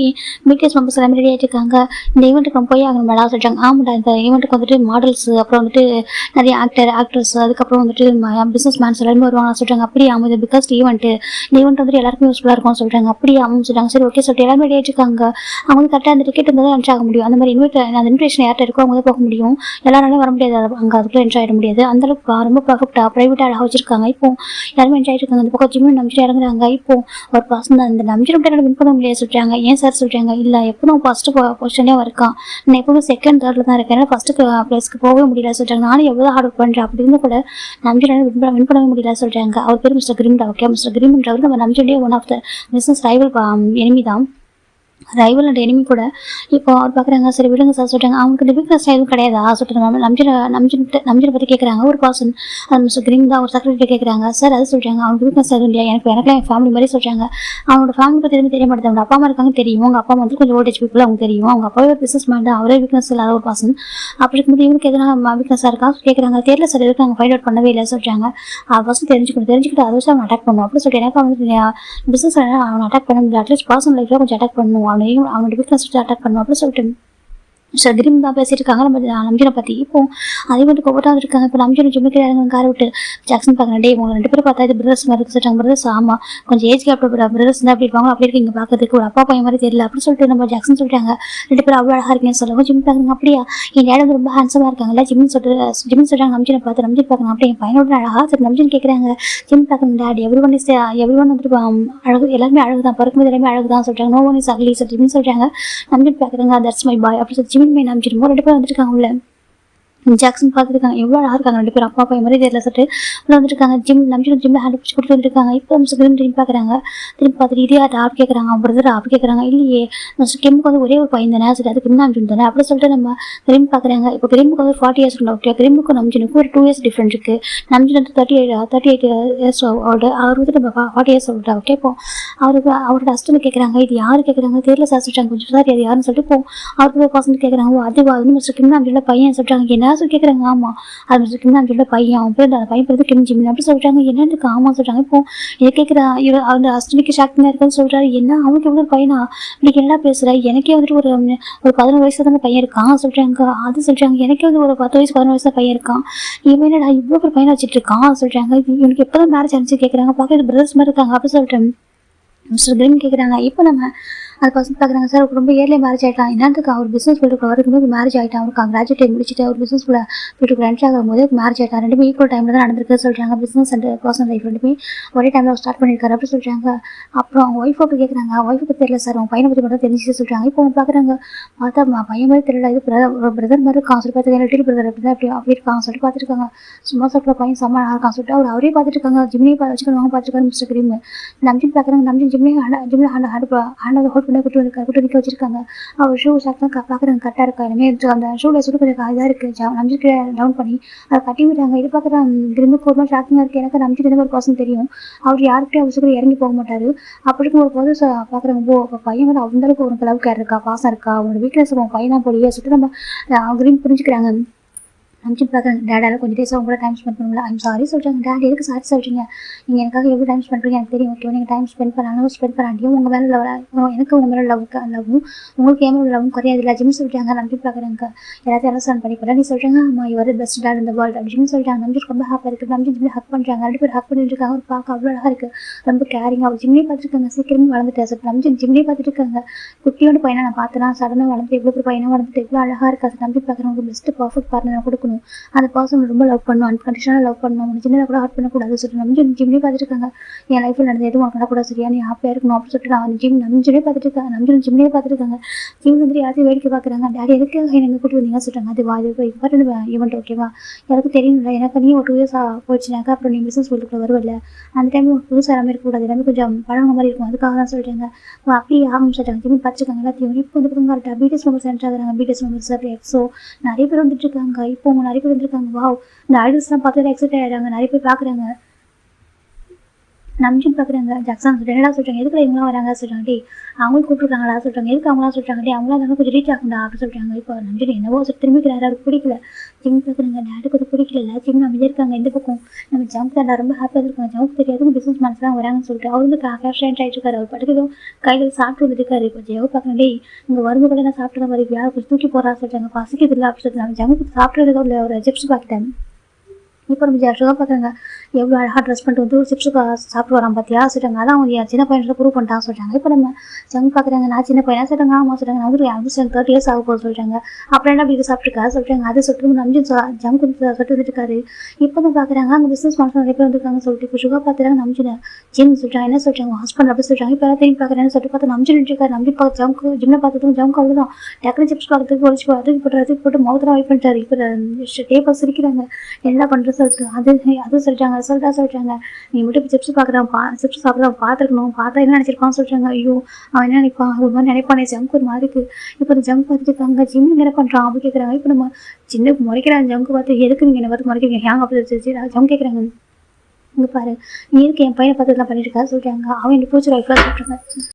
[SPEAKER 1] பிடிஎஸ் மெம்பர்ஸ் எல்லாமே ரெடி ஆகிட்டு இருக்காங்க. இந்த ஈவெண்ட்டுக்கு நம்ம போய் ஆகணும் மேடம் சொல்லிட்டாங்க. ஆமாடா இந்த ஈவெண்ட்டுக்கு வந்துட்டு மாடல்ஸ், அப்புறம் வந்துட்டு நிறைய ஆக்ட்ரஸ், அதுக்கப்புறம் வந்துட்டு பிசினஸ் மேன்ஸ் எல்லாருமே வருவாங்க சொல்றாங்க. அப்படி ஆமாம் இது பிகாஸ்ட் இந்த ஈவெண்ட் வந்துட்டு எல்லாருக்கும் யூஸ்ஃபுல்லாக இருக்கும் சொல்றாங்க. அப்படி ஆமாம் சொல்றாங்க. சரி ஓகே சொல்லிட்டு எல்லாரும் ரெடி ஆகிட்டு இருக்காங்க. அவங்க வந்து கரெக்டாக அந்த டிக்கெட் இருந்தால் தான் என்ட்ரி ஆக முடியும். அந்த மாதிரி அந்த இன்விடேஷன் யார்கிட்ட இருக்கோ அவங்க தான் போக முடியும். எல்லாராலையும் வர முடியாது. அங்கே அதுக்குள்ள என்ட்ரி ஆகிட முடியாது. அந்த அளவுக்கு ரொம்ப பர்ஃபெக்டாக ப்ரைவேட்டாக அழகாக வச்சிருக்காங்க. இப்போ எல்லாருமே என்ட்ரி ஆகிட்டு இருக்காங்க. அந்த பக்கம் ஜிம்மு நம்பிட்டு இறங்குறாங்க. இப்போ ஒரு பர்சன் அந்த நம்பிட்டு வின் பண்ண முடியாது சொல்றாங்க. ஏன் சார் சொல்றாங்க. இல்லை எப்போதும் ஃபர்ஸ்ட் பொசிஷனே இருக்கான், நான் எப்போதும் செகண்ட் தேர்ட்ல தான் இருக்கேன், ஃபர்ஸ்ட் பிளேஸ்க்கு போகவே முடியல சொல்றாங்க. நானும் எவ்வளோ ஹார்ட் ஒர்க் பண்றேன் அப்படின்னு கூட நம்பிட்டு வின் பண்ணவே முடியல சொல்றாங்க. அவர் பேர் மிஸ்டர் கிரீம்டா. ஓகே மிஸ்டர் கிரீம்ன்றவர் நம்ம நம்பிச்சுட்டே one of the business rival enemy தான், ரைவல் அண்ட் எனிமி கூட. இப்போ அவர் பார்க்குறாங்க. சரி விடுங்க சார் சொல்கிறாங்க. அவங்களுக்கு இந்த வீக்னஸ் எதுவும் கிடையாதா சொல்லிட்டு நம்பிச்சனை பற்றி கேட்குறாங்க. ஒரு பர்சன் அது மிஸ்டர் கிரீம் தான் ஒரு செக்ரட்டரி கேட்குறாங்க. சார் அது சொல்கிறாங்க அவங்களுக்கு வீக்னஸ் எதுவும் இல்லையா, எனக்குலாம் என் ஃபேமிலி மாதிரி சொல்கிறாங்க. அவனோட ஃபேமிலி பற்றி எதுவுமே தெரிய மாட்டேது. அவங்க அப்பா அம்மா இருக்காங்க தெரியும், அவங்க அப்பா வந்து கொஞ்சம் ஓல்டேஜ் பீப்புள் அவங்க தெரியும், அவங்க அப்பாவே ஒரு பிஸ்னஸ் மேன் தான், அவரே வீக்னஸ் இல்லாத ஒரு பர்சன். அப்படி இருக்கும்போது இவனுக்கு எதனா வீக்னஸாக இருக்கா கேட்குறாங்க. தெரியல சார் எதுக்கு அவங்க ஃபைண்ட் அவுட் பண்ணவே இல்லை சொல்கிறாங்க. ஃபர்ஸ்ட் தெரிஞ்சுக்கிட்டு அதை வச்சு அவன் அட்டாக் பண்ணுவோம் அப்படின்னு சொல்லிட்டு எனக்கு வந்து பிஸ்னஸ் அவனை அட்டாக் பண்ண முடியல, அட்லீஸ்ட் பர்சனல் லைஃப்ல கொஞ்சம் அட்டாக் பண்ணுவோம், அவனோட வீக்னஸ் அட்டாக் பண்ணுவோம் அப்படின்னு சொல்லிட்டு சார் கிரீம் தான் பேசிட்டு இருக்காங்க நம்ம நம்பினை பற்றி. இப்போ அதே வந்து கோபட்டாக இருக்காங்க. இப்போ நம்பினை ஜிம்முக்கு இறங்க காரை விட்டு ஜாக்சன் பார்க்குறேன். டே உங்க 2 பேரும் பார்த்தா இது பிரதர்ஸ் மாதிரி இருக்கு சொல்லிட்டாங்க. பிரதர்ஸ் ஆமாம் கொஞ்சம் ஏஜ் கேப் பிரதர்ஸ் தான் அப்படி இருப்பாங்க, அப்படி இருக்கு இங்கே பார்க்கறதுக்கு ஒரு அப்பா பையன் மாதிரி தெரியல அப்படின்னு சொல்லிட்டு நம்ம ஜாக்சன் சொல்லிட்டாங்க. 2 பேரும் அவ்வளோ அழகாக இருக்கீங்கன்னு சொல்லுவோம். ஜிம் பார்க்குறாங்க. அப்படியா என் டேட் வந்து ரொம்ப ஹேண்ட்ஸமாக இருக்காங்கல்ல ஜிம்னு சொல்கிறாங்க. நம்பினை பார்த்து நம்பினை பார்க்கணும் அப்படி என் பையனோட அழகாக சரி நம்பினை கேட்குறாங்க. ஜிம் பார்க்குறேன் டேட் எவ்ரி ஒன் வந்துட்டு அழகு எல்லாருமே அழகு தான், பிறக்கும்போது எல்லாமே அழகு தான் சொல்கிறாங்க. நோ ஒன் இஸ் அக்லி ஜிம்னு சொல்கிறாங்க. நம்பினை பார்க்குறாங்க. தட்ஸ் மை பாய் அப்படி சொல்லி ஜிம்மே நம்பிச்சிருமோ 2 பேரும் வந்துருக்காங்க உள்ள. ஜாக்சன் பார்த்துருக்காங்க எவ்வளோ அழகாக இருக்காங்க 2 பேரும் அப்பா பையன் மாதிரி தெரியல சொல்லிட்டு உள்ள வந்துருக்காங்க. ஜிம்ல ஹேண்ட் பிடிச்சி கொடுத்து வந்துருக்காங்க. இப்போ மிஸ்டர் கிரீம் திரும்பி பார்க்குறாங்க. திரும்பி பார்த்துட்டு இதே ஆப் கேட்குறாங்க. அவங்க பிரதர் ஆப் கேட்குறாங்க. இல்லையே மிஸ்டர் கிம்முக்கு வந்து ஒரே ஒரு பையன் தானே சரி அதுக்கு இன்னும் அம்ஜின் தானே அப்படி சொல்லிட்டு நம்ம கிரீம் பார்க்குறாங்க. இப்போ கிரீமுக்கு வந்து 40 இயர்ஸ் உண்டு. ஓகே கிரீமுக்கும் நம்ஜினுக்கும் ஒரு 2 இயர்ஸ் டிஃப்ரெண்ட் இருக்குது. நம்ஜின் வந்து 38 இயர்ஸ் ஓல்டு, அவர் வந்து நம்ம 40 இயர்ஸ் ஓல்டு. ஓகே இப்போ அவரோட ஹஸ்பண்ட் கேட்குறாங்க. இது யாரு கேட்குறாங்க தெரியல சார் சொல்லிட்டாங்க. கொஞ்சம் சார் அது யாருன்னு சொல்லிட்டு இப்போ அவருக்கு பர்சன் கேட்குறாங்க. அதுவா வந்து மிஸ்டர் கிம் அம்ஜியோட பையன் சொல்லிட்டாங்க. என்ன சொல்லி கேட்குறாங்க. ஆமாம் அது மிஸ்டர் கிம் அம்ஜியோட பையன், அவன் பேர் அந்த பையன் பேர் கிம் ஜிமின் அப்படி சொல்லிட்டாங்க. என்னன்னு ஆமாம் சொல்லிட்டாங்க. இப்போ இதை கேட்குற அந்த ஹஸ்பண்டுக்கு ஷாக்கிங்காக இருக்குன்னு சொல்கிறாரு. என்ன அவனுக்கு எவ்வளோ பையனா இன்னைக்கு என்ன பேசுகிற, எனக்கே வந்துட்டு ஒரு 11 வயசுல தான் பையன் இருக்கான் சொல்கிறாங்க. அது சொல்கிறாங்க எனக்கே வந்து ஒரு 10 வயசு 11 வயசுல பையன் இருக்கான், இவன் என்னடா இவ்வளோ ஒரு பையனை வச்சுட்டு இருக்கான் சொல்கிறாங்க. இவனுக்கு எப்போ தான் மேரேஜ் ஆனிச்சு கேட்குறாங்க. பார்க்க பிரதர்ஸ் மாதிரி இருக்காங்க அப்படி சொல்லிட்டு மிஸ்டர் கிரீம் கேட்குறாங்க. இப்போ நம்ம அது பர்சன் பார்க்குறாங்க. சார் ரொம்ப இயர்லி மேரேஜ் ஆகிட்டான், என்னத்துக்கு அவர் பிஸ்னஸ் ஃபீல்டுக்கு வரதுக்கு மேரேஜ் ஆகிட்டான், அவருக்கு கிராஜுவேட் முடிச்சுட்டு அவர் பிஸ்னஸ் ஃபீல்டுக்கு என்ட்ரி ஆகும்போது மேரேஜ் ஆகிட்டான். 2 ஈக்குவல் டைமில் தான் நடந்திருக்கு சொல்கிறாங்க. பிஸ்னஸ் அண்ட் பர்சனல் லைஃப் 2 ஒரே டைமில் ஸ்டார்ட் பண்ணியிருக்காரு அப்படி சொல்கிறாங்க. அப்புறம் அவங்க ஒய்ஃப் அப்படி கேட்குறாங்க. ஒய்ஃபுக்கு தெரியல சார், அவங்க பையனை பற்றி மட்டும் தெரிஞ்சு சொல்கிறாங்க. இப்போ அவங்க பார்க்குறாங்க. பார்த்தா பையன் மாதிரி தெரியல, இது பிரதர் மாதிரி இருக்கான் சொல்லி பார்த்து லிட்டில் பிரதர் அப்படி தான் அப்படி இருக்காங்க சொல்லிட்டு பார்த்துருக்காங்க. சும்மா சொல்கிற பையன் செம்ம அழகாக இருக்கான் சொல்லிட்டு அவரே பார்த்துட்டு இருக்காங்க. ஜிம்னி வச்சுக்கணும் பார்த்துருக்காரு மிஸ்டர் கிரீம். நம்பின்னு பார்க்குறாங்க. நம்பி ஜிம்னி ஹேண்ட் ஹோல்ட் பண்ணி கூட்டு வச்சிருக்காங்க. அவர் ஷூ ஷாக்லாம் பார்க்குறாங்க கரெக்டாக இருக்கா, இனிமேல் அந்த ஷூவில் சுடு கொஞ்சம் இதாக இருக்குது நம்பிட்டு டவுன் பண்ணி அதை கட்டி விட்டாங்க. இது பார்க்குற கிரிமுக்கு ஒரு மாதிரி ஷாக்கிங்காக இருக்குது. எனக்கு நம்பிட்டு ஒரு பர்சன் தெரியும், அவர் யாருக்கிட்டே அவர் சுகர் இறங்கி போக மாட்டார். அப்படிக்கும் ஒரு போது பார்க்குறாங்க பையன் வந்து அந்தளவுக்கு ஒரு லவ் கேர் இருக்கா, பாசம் இருக்கா, அவனோட வீக்னஸ் பையனா போலியே சொல்லிட்டு நம்ம கிரீம் புரிஞ்சுக்கிறாங்க. அனுப்பிச்சு பார்க்குறாங்க. டேடால கொஞ்சம் டேஸ் அவங்க கூட டைம் ஸ்பெண்ட் பண்ணுங்களா, ஐம் சாரி சொல்கிறாங்க. டேட் எதுக்கு சாரி சொல்கிறீங்க, நீங்கள் எனக்காக எவ்வளோ டைம் ஸ்பெண்ட் பண்ணுறீங்க எனக்கு தெரியும். ஓகே நீங்கள் டைம் ஸ்பெண்ட் பண்ணாலும் ஸ்பெண்ட் பண்ணாண்டியும் உங்கள் மேலே எனக்கு உங்கள் மேலே லவ்வும் உங்களுக்கு ஏன் லவ்வும் குறையாது இல்லை ஜிம் சொல்லிட்டாங்க. நம்பி பார்க்குறாங்க. எல்லாத்தையும் அண்டர்ஸ்டாண்ட் பண்ணிக்கலாம். நீ சொல்கிறாங்க ஆமாம் இவர் பெஸ்ட் டேட் இந்த வேர்ல்டு அப்படின்னு சொல்லிட்டாங்க. நம்பி ரொம்ப ஹாப்பியாக இருக்குது. நம்பி ஜிம்மில் ஹக் பண்ணுறாங்க. 2 பேர் ஹக் பண்ணிட்டு இருக்காங்க. ஒரு பார்க்க அவ்வளோ அழகாக இருக்குது, ரொம்ப கேரிங்காக. அவர் ஜிம்மிலே பார்த்துருக்காங்க. சீக்கிரமே வளர்ந்துட்டேன் சார். நம்பி ஜிம்மிலே பார்த்துட்டு இருக்காங்க. குட்டியோட பையனை நான் பார்த்தேன்னா சடனாக வளர்ந்து எவ்வளோ ஒரு பையனாக வளர்ந்துட்டு எவ்வளோ அழகாக இருக்கா சார். நம்பி பார்க்குறவங்க பெஸ்ட் பர்ஃபெக்ட் பார்ட்னர் கொடுக்கணும், அந்த பர்சன் ரொம்ப லவ் பண்ணணும், அன்கண்டிஷனலாக லவ் பண்ணணும், உனக்கு சின்னதாக கூட ஹர்ட் பண்ணக்கூடாது சொல்லிட்டு நம்ம ஜிம்லேயே பார்த்துருக்காங்க. என் லைஃப்பில் நடந்த எதுவும் உனக்கு கூட சரியா நீ ஹாப்பியாக இருக்கணும் அப்படின்னு சொல்லிட்டு நான் ஜிம்லேயே பார்த்துட்டு இருக்காங்க. ஜிம்லேயே பார்த்துருக்காங்க. ஜிம் வந்து யாரையும் வேடிக்கை பார்க்குறாங்க. டேடி எதுக்காக எனக்கு கூட்டு வந்தீங்க சொல்கிறாங்க. அது இம்பார்ட்டன்ட் ஈவெண்ட் ஓகேவா, எனக்கு தெரியும்ல, எனக்கு நீ ஒரு 2 இயர்ஸ் போயிடுச்சுனாக்கா அப்புறம் நீ பிஸ்னஸ் ஃபீல்டுக்குள்ள வருவல, அந்த டைம் புதுசாக எல்லாமே இருக்கக்கூடாது, எல்லாமே கொஞ்சம் பழங்க மாதிரி இருக்கும், அதுக்காக தான் சொல்லிட்டாங்க. அப்படி ஆகும் சொல்லிட்டாங்க. ஜிம் பார்த்துருக்காங்க எல்லாத்தையும். இப்போ வந்து கரெக்டாக பிடிஎஸ் மெம்பர்ஸ் என்ட்ரு ஆகுறாங்க. பிடிஎஸ் மெம்பர்ஸ் அப்படி ஸோ நிறைய பேர் வந்துட்டு இருக்காங்க. இப்போ அவங்க நிறைய பேர் வந்துருக்காங்க. வாவ் இந்த ஐடல்ஸ்லாம் பார்த்து எக்ஸைட் ஆகிடுறாங்க. நிறைய பேர் பார்க்குறாங்க. நம்பின்னு பார்க்குறாங்க. ஜாக்சன் சொல்லிட்டு என்னடா சொல்கிறாங்க, எதுக்குள்ள இவங்களாம் வராங்க சொல்கிறாங்க. டே அவங்களும் கூப்பிட்டுருக்காங்களா சொல்கிறாங்க. எதுக்கு அவங்களாம் சொல்கிறாங்க. டே அவங்களாம் தானே கொஞ்சம் ரீச் ஆகும்டா அப்படின்னு சொல்கிறாங்க. இப்போ நம்பிட்டு என்னவோ திரும்பிக்கிறாரு, அவருக்கு பிடிக்கல. ஜிம் பார்க்குறாங்க டேடுக்கு அது பிடிக்கல. ஜிம் அமைதியாக இருக்காங்க. இந்த பக்கம் நம்ம ஜங்க் தான் ரொம்ப ஹாப்பியாக இருக்காங்க. ஜங்க் தெரியாதுங்க பிஸ்னஸ் மேன்ஸ்லாம் வராங்கன்னு சொல்லிட்டு அவர் வந்து கேஷ் ஆகிட்டு இருக்காரு. அவர் பாட்டுக்கு ஏதோ கையில் சாப்பிட்டு வந்துட்டு இருக்காரு. இப்போ ஜெயோ பார்க்குறேன், டேய் இங்கே வரும்போது கூட நான் சாப்பிட்டு மாதிரி யாரும் கொஞ்சம் தூக்கி போகிறா சொல்லிட்டாங்க. பசிக்குது இல்லை அப்படின்னு சொல்லிட்டு நம்ம ஜங்க் சாப்பிட்றதுக்கோ இல்லை ஒரு சிப்ஸ் பார்த்துட்டேன். இப்போ நம்ம ஜெஷுவா பார்க்குறாங்க, எவ்வளோ அழகாக ட்ரெஸ் பண்ணிட்டு வந்து ஒரு சிப்ஸ் சாப்பிட்டு வரான் பார்த்தியா சொல்லிட்டாங்க. அதான் அவங்க என் சின்ன பையன் ப்ரூவ் பண்ணிட்டான்னு சொல்லிட்டாங்க. இப்போ நம்ம ஜங்க் பார்க்குறாங்க, நான் சின்ன பையனா சொல்லிட்டாங்க. ஆமாம் சொல்லிட்டாங்க. நான் வந்து 30 இயர்ஸ் ஆக போகுது சொல்லிட்டாங்க. அப்புறம் என்ன அப்படி சாப்பிட்ருக்கா சொல்லிட்டாங்க. அது சொல்லிட்டு நம்ம ஜங்க் சொல்லிட்டு வந்துட்டுருக்காரு. இப்போ தான் பார்க்குறாங்க அங்கே பிஸ்னஸ் மாசம் நிறைய பேர் வந்துருக்காங்க சொல்லிட்டு இப்போ சுகா பார்த்துறாங்க. நம்பிச்சு ஜிம் சொல்லிட்டாங்க. என்ன சொல்லிட்டாங்க ஹஸ்பண்ட் அப்படி சொல்லிட்டாங்க. இப்போ திரும்பி பார்க்குறேன்னு சொல்லிட்டு பார்த்து நம்பிச்சு நின்றுருக்காரு. நம்பி பார்த்து ஜங்க் ஜிம்மில் பார்த்துட்டு ஜங்க் அவ்வளோதான் டக்குனு சிப்ஸ் பார்க்கறதுக்கு ஒழிச்சு அதுக்கு போட்டு மவுத்தெல்லாம் வைப் பண்ணிட்டாரு. இப்போ டேபிள் சிரிக்கிறாங்க என்ன பண்ணுறது சொல்லிட்டு அது சொல்லிட்டாங்க. நீ மட்டும் சிப்ஸ் சிப்ஸ் சாப்பிட்றவன் பார்த்துருக்கணும். பார்த்தா என்ன நினச்சிருப்பான்னு சொல்லிட்டாங்க. ஐயோ அவன் என்ன நினைப்பான் ஒரு மாதிரி நினைப்பானே ஜங்க் ஒரு மாதிரி இருக்குது. இப்போ அந்த ஜங்க் பார்த்துட்டு இருக்காங்க. ஜிம் என்ன பண்ணுறான் அப்படி கேட்குறாங்க. இப்போ நம்ம சின்ன முறைக்கிறாங்க ஜங்க் பார்த்து எதுக்கு நீங்கள் என்ன பார்த்து முறைக்கிறீங்க ஹேங் அப்படி வச்சு ஜங்க் கேட்குறாங்க. இங்கே பாரு நீ எதுக்கு என் பையனை பார்த்து இதெல்லாம் பண்ணிட்டு இருக்கா சொல்லிட்டாங்க. அவன் என்ன பூச்சி லைஃப்லாம் சொல்லிட்டாங்க.